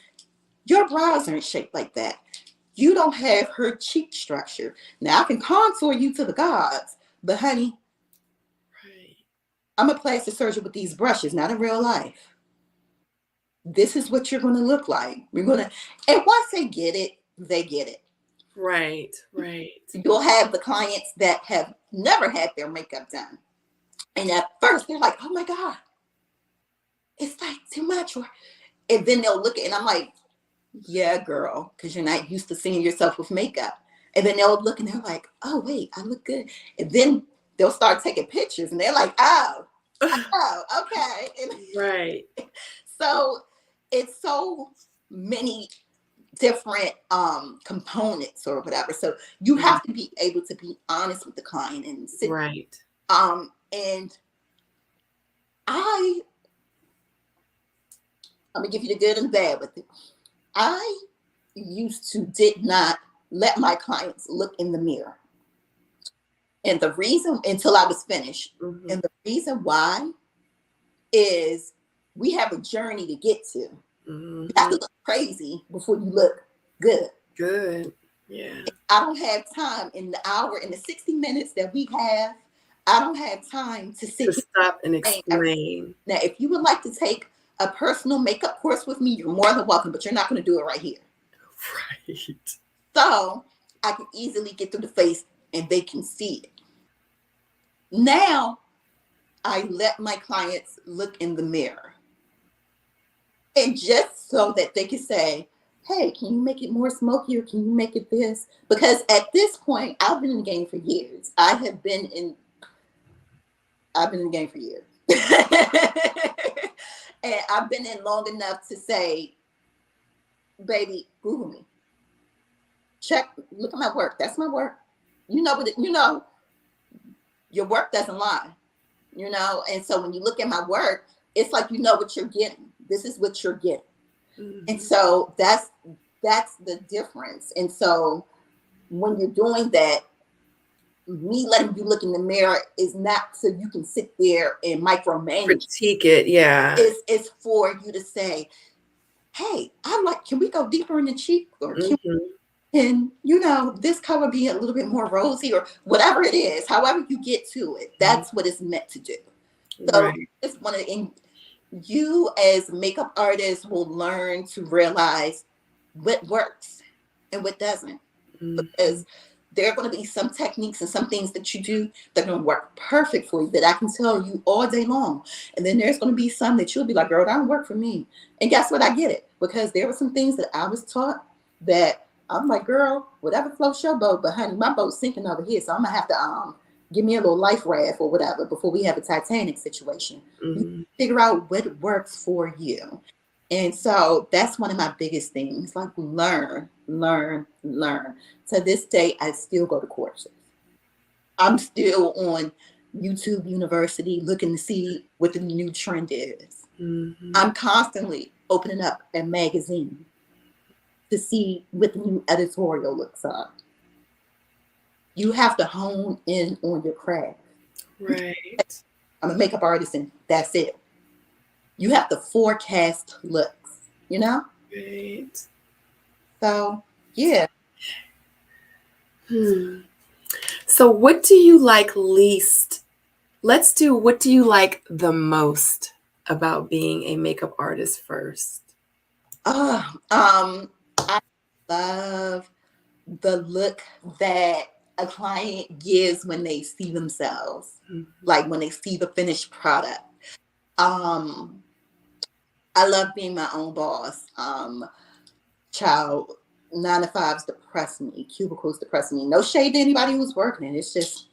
your brows aren't shaped like that. You don't have her cheek structure. Now, I can contour you to the gods, but honey, I'm a plastic surgeon with these brushes, not in real life. This is what you're going to look like. We're going to, and once they get it, they get it. Right. You'll have the clients that have never had their makeup done. And at first, they're like, oh my God, it's like too much. And then they'll look at it, and I'm like, yeah, girl, because you're not used to seeing yourself with makeup. And then they'll look and they're like, oh, wait, I look good. And then they'll start taking pictures and they're like, oh, okay. And right. So it's so many different components or whatever. So you have to be able to be honest with the client and sit. Right. And I'm gonna give you the good and the bad with it. I did not let my clients look in the mirror. And the reason, until I was finished, and the reason why is we have a journey to get to. You have to look crazy before you look good. Good. Yeah. I don't have time in the hour, in the 60 minutes that we have, I don't have time to sit to stop and explain. Now, if you would like to take a personal makeup course with me, you're more than welcome, but you're not going to do it right here. Right. So I can easily get through the face and they can see it. Now, I let my clients look in the mirror. And just so that they can say, hey, can you make it more smoky, or can you make it this? Because at this point, I've been in the game for years. I've been in the game for years. And I've been in long enough to say, baby, Google me. check, look at my work. That's my work. You know what? Your work doesn't lie. And so when you look at my work, it's like you know what you're getting. This is what you're getting. Mm-hmm. And so that's the difference. And so when you're doing that, me letting you look in the mirror is not so you can sit there and micromanage. Critique it, yeah. It's for you to say, hey, can we go deeper in the cheek? Or can this color be a little bit more rosy, or whatever it is, however you get to it, that's what it's meant to do. So it's you as makeup artists will learn to realize what works and what doesn't. Because there are going to be some techniques and some things that you do that are going to work perfect for you, that I can tell you all day long. And then there's going to be some that you'll be like, girl, that don't work for me. And guess what? I get it. Because there were some things that I was taught that I'm like, girl, whatever floats your boat, but honey, my boat's sinking over here. So I'm going to have to give me a little life raft or whatever before we have a Titanic situation. You figure out what works for you. And so that's one of my biggest things, like learn. To this day, I still go to courses. I'm still on YouTube University looking to see what the new trend is. I'm constantly opening up a magazine to see what the new editorial looks like. You have to hone in on your craft. Right. I'm a makeup artist and that's it. You have to forecast looks, Right. So, yeah. So what do you like least? Let's do what do you like the most about being a makeup artist first? I love the look that a client gives when they see themselves, like when they see the finished product. I love being my own boss. Child, 9 to 5s depress me. Cubicles depress me. No shade to anybody who's working. It's just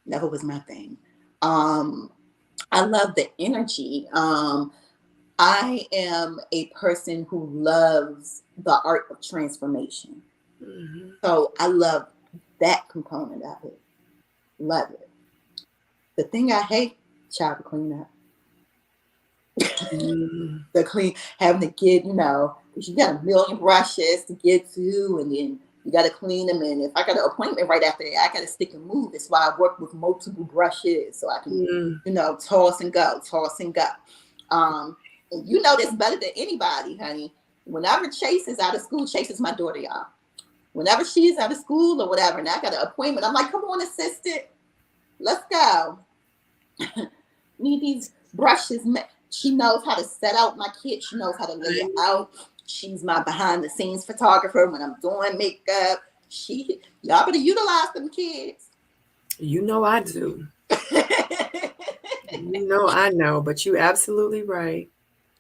never was my thing. I love the energy. I am a person who loves the art of transformation. So I love that component of it. Love it. The thing I hate, child, to clean up. The clean, having to get, because you got a million brushes to get to, and then you got to clean them. And if I got an appointment right after that, I got to stick and move. That's why I work with multiple brushes so I can, toss and go. And you know this better than anybody, honey. Whenever Chase is out of school, Chase is my daughter, y'all. Whenever she's out of school or whatever, and I got an appointment, I'm like, come on, assistant, let's go. Need these brushes. She knows how to set out my kit. She knows how to lay it out. She's my behind the scenes photographer when I'm doing makeup. Y'all better utilize them kids. I do. I know, but you're absolutely right.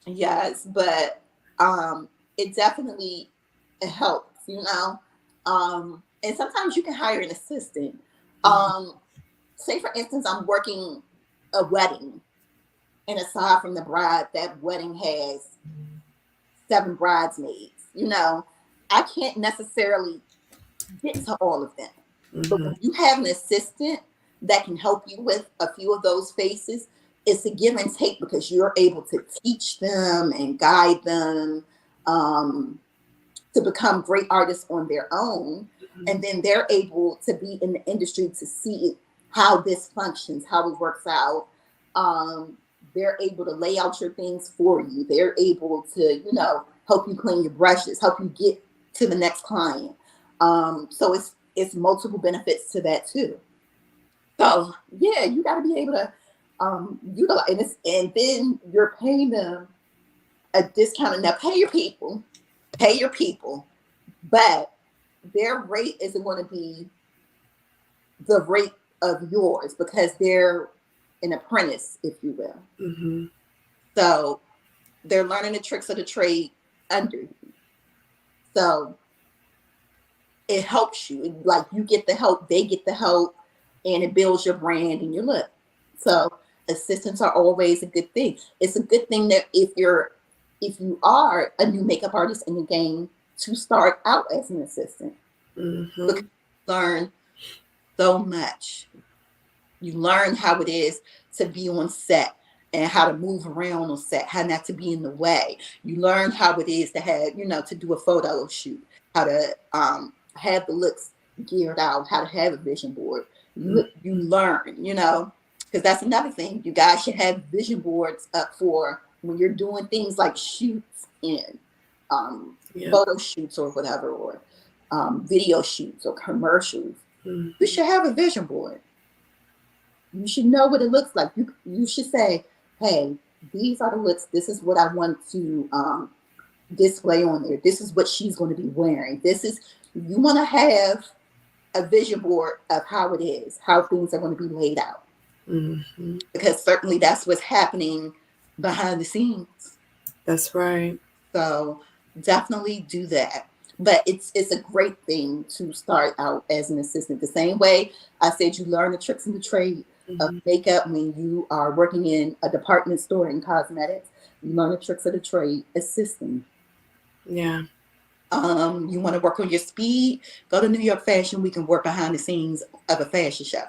Yes, but it definitely helps, and sometimes you can hire an assistant. Say for instance, I'm working a wedding, and aside from the bride, that wedding has 7 bridesmaids. I can't necessarily get to all of them. But when you have an assistant that can help you with a few of those faces, it's a give and take, because you're able to teach them and guide them to become great artists on their own. And then they're able to be in the industry to see how this functions, how it works out. They're able to lay out your things for you. They're able to, help you clean your brushes, help you get to the next client. So it's multiple benefits to that too. So yeah, you got to be able to utilize, and then you're paying them a discount. Now pay your people, but their rate isn't going to be the rate of yours, because they're an apprentice, if you will. So they're learning the tricks of the trade under you. So it helps you. Like, you get the help, they get the help, and it builds your brand and your look. So assistants are always a good thing. It's a good thing that if you are a new makeup artist in the game, to start out as an assistant. because you learn so much. You learn how it is to be on set and how to move around on set, how not to be in the way. You learn how it is to have, to do a photo shoot, how to have the looks geared out, how to have a vision board. You learn, because that's another thing. You guys should have vision boards up for when you're doing things like shoots and photo shoots or whatever, or video shoots or commercials. You should have a vision board. You should know what it looks like. You should say, hey, these are the looks. This is what I want to display on there. This is what she's going to be wearing. You want to have a vision board of how it is, how things are going to be laid out. Because certainly that's what's happening behind the scenes. That's right. So definitely do that. But it's a great thing to start out as an assistant. The same way I said you learn the tricks in the trade of makeup when you are working in a department store in cosmetics. You learn the tricks of the trade assisting. Yeah. You want to work on your speed? Go to New York Fashion Week and work behind the scenes of a fashion show.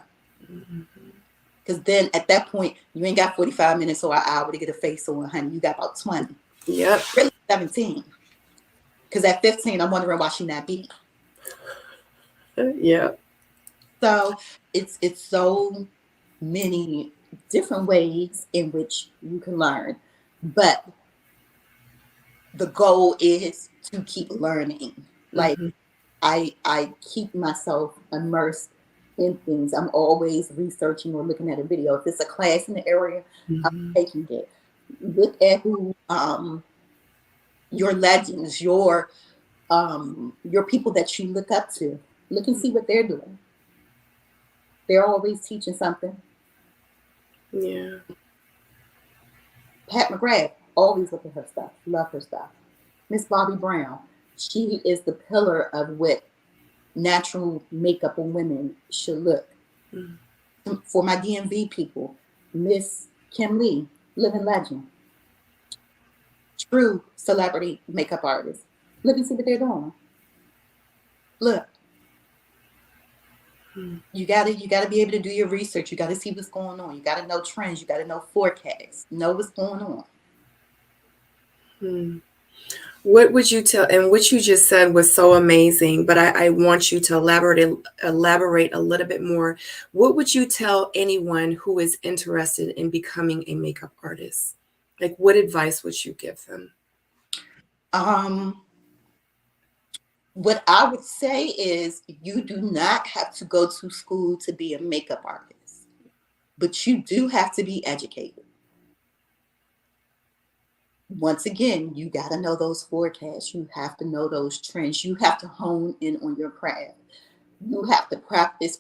Because then at that point, you ain't got 45 minutes or an hour to get a face on, honey. You got about 20. Yep. Really 17. Because at 15, I'm wondering why she not beat. Yeah. So it's so many different ways in which you can learn. But the goal is to keep learning. Like I keep myself immersed in things. I'm always researching or looking at a video. If it's a class in the area, I'm taking it. Look at who your legends, your people that you look up to. Look and see what they're doing. They're always teaching something. Yeah. Pat McGrath, always look at her stuff. Love her stuff. Miss Bobby Brown, she is the pillar of what natural makeup on women should look. For my DMV people, Miss Kim Lee, living legend. True celebrity makeup artist. Look and see what they're doing. Look. You gotta be able to do your research. You gotta see what's going on. You gotta know trends. You gotta know forecasts. Know what's going on. What would you tell? And what you just said was so amazing. But I want you to elaborate a little bit more. What would you tell anyone who is interested in becoming a makeup artist? Like, what advice would you give them? What I would say is you do not have to go to school to be a makeup artist, but you do have to be educated. Once again, you got to know those forecasts. You have to know those trends. You have to hone in on your craft. You have to practice,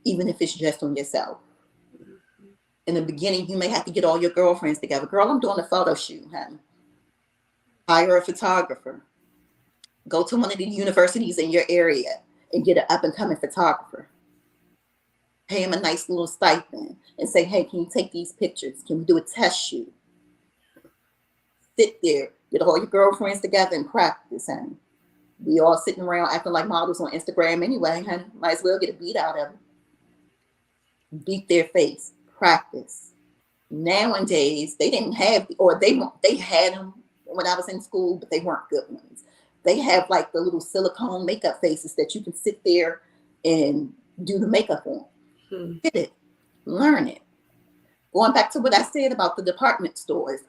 even if it's just on yourself. In the beginning, you may have to get all your girlfriends together. Girl, I'm doing a photo shoot, honey. Hire a photographer. Go to one of the universities in your area and get an up-and-coming photographer. Pay him a nice little stipend and say, hey, can you take these pictures? Can we do a test shoot? Sit there, get all your girlfriends together and practice, honey. We all sitting around acting like models on Instagram anyway, honey. Might as well get a beat out of them. Beat their face. Practice. Nowadays, they didn't have, or they had them when I was in school, but they weren't good ones. They have like the little silicone makeup faces that you can sit there and do the makeup on. Get it. Learn it. Going back to what I said about the department stores,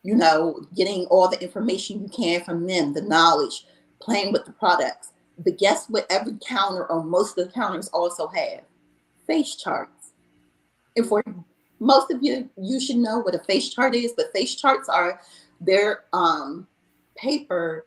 getting all the information you can from them, the knowledge, playing with the products. But guess what? Every counter or most of the counters also have face charts. And for most of you, you should know what a face chart is, but face charts are their paper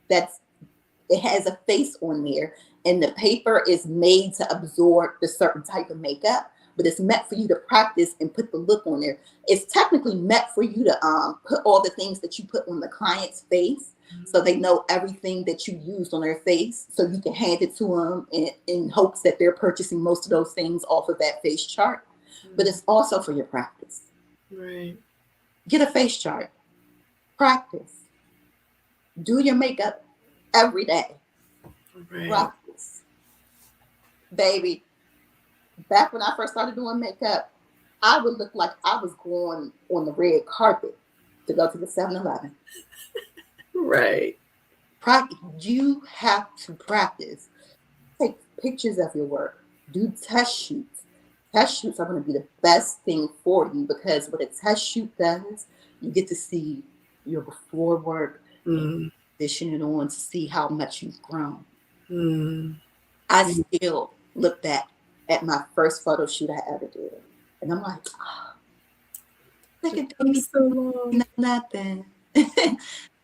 it has a face on there, and the paper is made to absorb the certain type of makeup, but it's meant for you to practice and put the look on there. It's technically meant for you to put all the things that you put on the client's face, so they know everything that you used on their face, so you can hand it to them in hopes that they're purchasing most of those things off of that face chart. But it's also for your practice. Right. Get a face chart. Practice. Do your makeup every day. Right. Practice. Baby, back when I first started doing makeup, I would look like I was going on the red carpet to go to the 7-Eleven. Right. Practice. You have to practice. Take pictures of your work. Do test shoots. Test shoots are going to be the best thing for you because what a test shoot does, you get to see your before work, position it on to see how much you've grown. I still look back at my first photo shoot I ever did, and I'm like, oh, look at me, so nothing.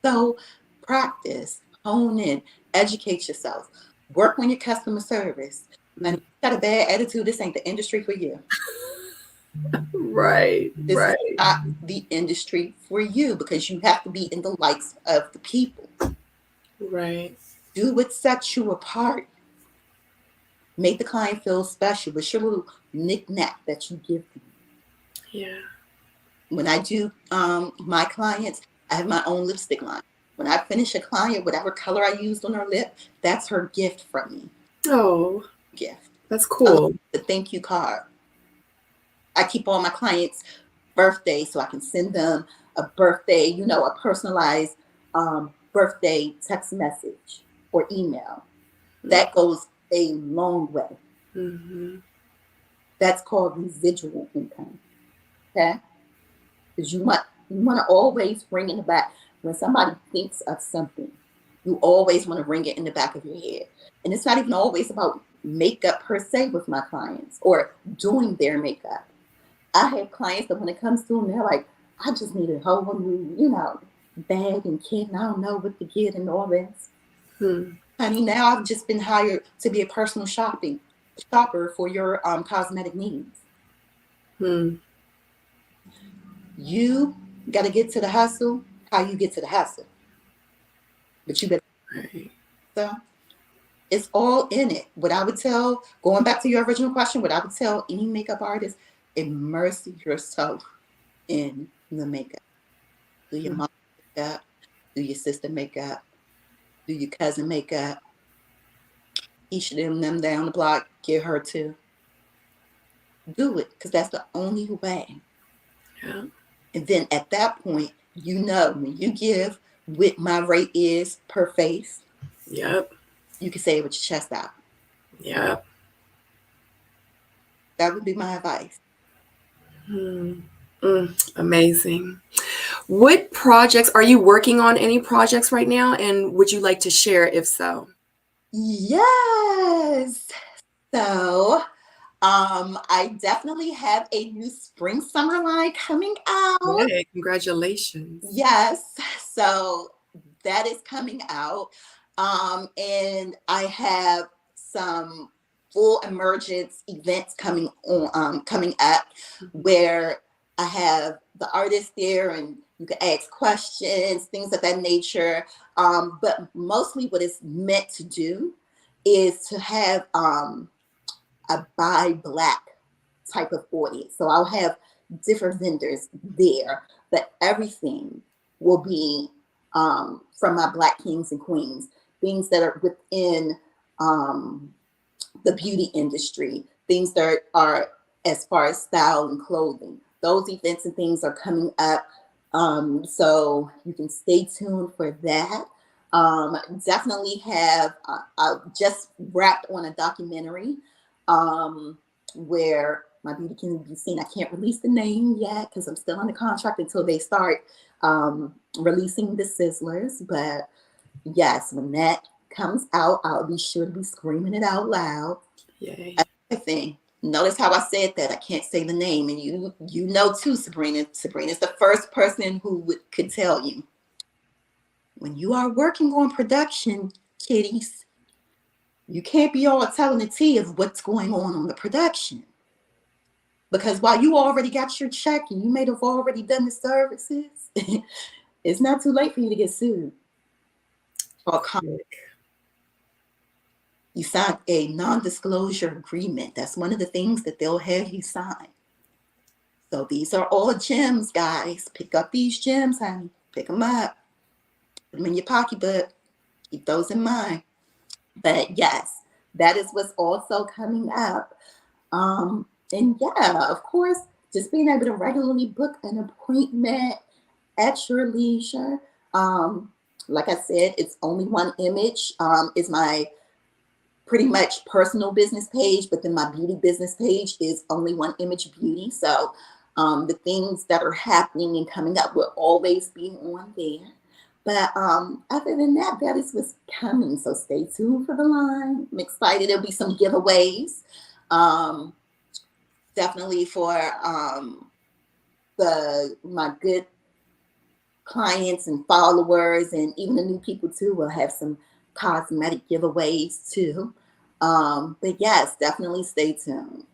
So practice, hone in, educate yourself, work on your customer service. And if you got a bad attitude, this ain't the industry for you. Right. This is not the industry for you because you have to be in the likes of the people. Right. Do what sets you apart. Make the client feel special. What's your little knick-knack that you give them? Yeah. When I do my clients, I have my own lipstick line. When I finish a client, whatever color I used on her lip, that's her gift from me. Oh, gift. That's cool. The thank you card. I keep all my clients' birthdays so I can send them a birthday, a personalized birthday text message or email. That goes a long way. That's called residual income. Okay? Because you want to always bring in the back. When somebody thinks of something, you always want to bring it in the back of your head. And it's not even always about makeup per se with my clients or doing their makeup. I have clients that when it comes to them, they're like, I just need a whole new, bag and kit, and I don't know what to get and all this. Honey, now I've just been hired to be a personal shopper for your cosmetic needs. You got to get to the hustle how you get to the hustle. But you better. So it's all in it. What I would tell, going back to your original question, what I would tell any makeup artist, immerse yourself in the makeup. Do your mom makeup, do your sister makeup, do your cousin makeup. Each of them down the block, get her to do it because that's the only way. Yeah. And then at that point, when you give what my rate is per face, Yep. You can say it with your chest out. Yep. That would be my advice. Amazing. What projects are you working on? Any projects right now? And would you like to share if so? Yes. So I definitely have a new spring summer line coming out. Hey, congratulations. Yes. So that is coming out. And I have some full emergence events coming up where I have the artist there and you can ask questions, things of that nature. But mostly what it's meant to do is to have a buy black type of audience. So I'll have different vendors there, but everything will be from my Black kings and queens, things that are within the beauty industry, things that are as far as style and clothing. Those events and things are coming up. So you can stay tuned for that. Definitely have, I just wrapped on a documentary where my beauty can be seen. I can't release the name yet because I'm still under contract until they start releasing the sizzlers. But yes, when that comes out, I'll be sure to be screaming it out loud. Yay. Everything. Notice how I said that. I can't say the name. And you know too, Sabrina. Sabrina's the first person who could tell you. When you are working on production, kiddies, you can't be all telling the tea of what's going on the production. Because while you already got your check and you may have already done the services, it's not too late for you to get sued. Or you signed a non-disclosure agreement. That's one of the things that they'll have you sign. So these are all gems, guys. Pick up these gems, honey. Pick them up. Put them in your pocketbook. Keep those in mind. But yes, that is what's also coming up. And yeah, of course, just being able to regularly book an appointment at your leisure. Like I said, it's only one image. Is my pretty much personal business page, but then my beauty business page is only one image beauty. So the things that are happening and coming up will always be on there. But other than that, that is what's coming. So stay tuned for the line. I'm excited. There'll be some giveaways. Um, Definitely for my good clients and followers, and even the new people too. We'll have some cosmetic giveaways too. But yes, definitely stay tuned.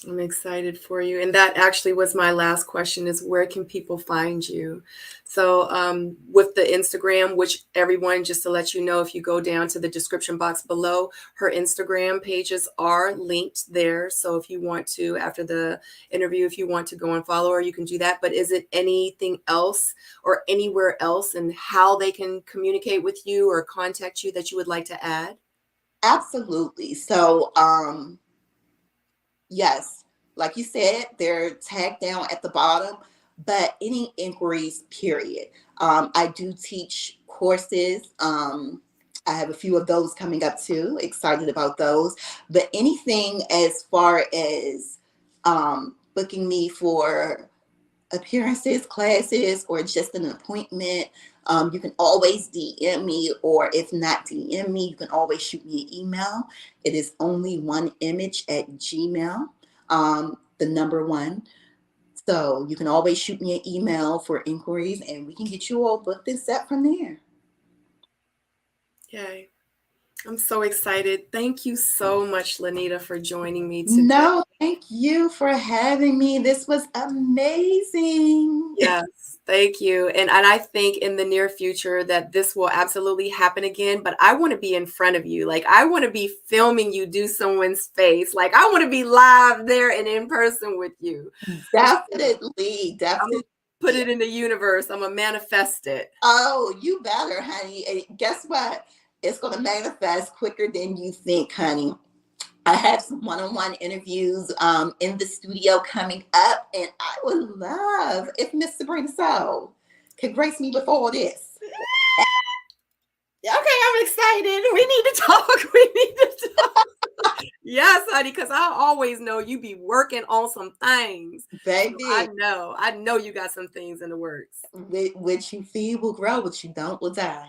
I'm excited for you. And that actually was my last question, is where can people find you? So with the Instagram, which everyone, just to let you know, if you go down to the description box below, her Instagram pages are linked there. So if you want to, after the interview, if you want to go and follow her, you can do that. But is it anything else or anywhere else and how they can communicate with you or contact you that you would like to add? Absolutely. So yes, like you said, they're tagged down at the bottom, but any inquiries, period. I do teach courses. I have a few of those coming up too. Excited about those. But anything as far as booking me for appearances, classes, or just an appointment, you can always DM me, or if not DM me, you can always shoot me an email. It is only one image at Gmail, the number one. So you can always shoot me an email for inquiries, and we can get you all booked and set from there. Yay. I'm so excited. Thank you so much, LANITA, for joining me today. No, thank you for having me. This was amazing. Yes, thank you. And I think in the near future that this will absolutely happen again, but I want to be in front of you. Like, I want to be filming you do someone's face. Like, I want to be live there and in person with you. Definitely, definitely. Put it in the universe. I'm gonna manifest it. Oh, you better, honey. And guess what? It's going to manifest quicker than you think, honey. I have some one-on-one interviews in the studio coming up, and I would love if Miss Sabrina Soul could grace me with all this. Okay, I'm excited. We need to talk. We need to talk. Yes, honey, because I always know you be working on some things. Baby. So I know you got some things in the works. What you feed will grow, what you don't will die.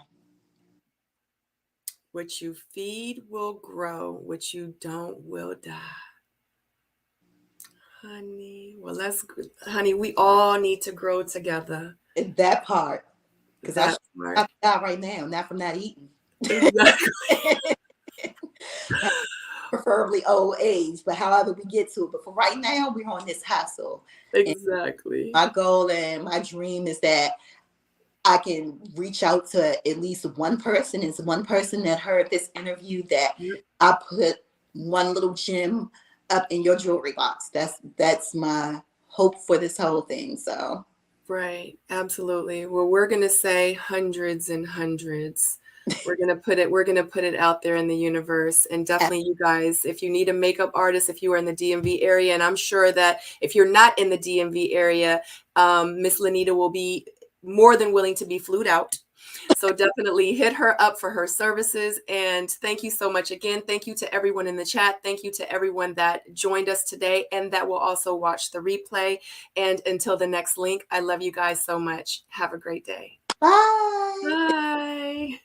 What you feed will grow, what you don't will die. Honey, well, honey, we all need to grow together. That part. Because I die right now, not from not eating. Exactly. Preferably old age, but however we get to it. But for right now, we're on this hustle. Exactly. And my goal and my dream is that I can reach out to at least one person. It's one person that heard this interview that I put one little gem up in your jewelry box. That's my hope for this whole thing. So right, absolutely. Well, we're gonna say hundreds and hundreds. We're gonna put it out there in the universe. And definitely, you guys, if you need a makeup artist, if you are in the DMV area, and I'm sure that if you're not in the DMV area, Miss LANITA will be more than willing to be flued out. So definitely hit her up for her services. And thank you so much again. Thank you to everyone in the chat. Thank you to everyone that joined us today and that will also watch the replay. And until the next link, I love you guys so much. Have a great day. bye. Bye.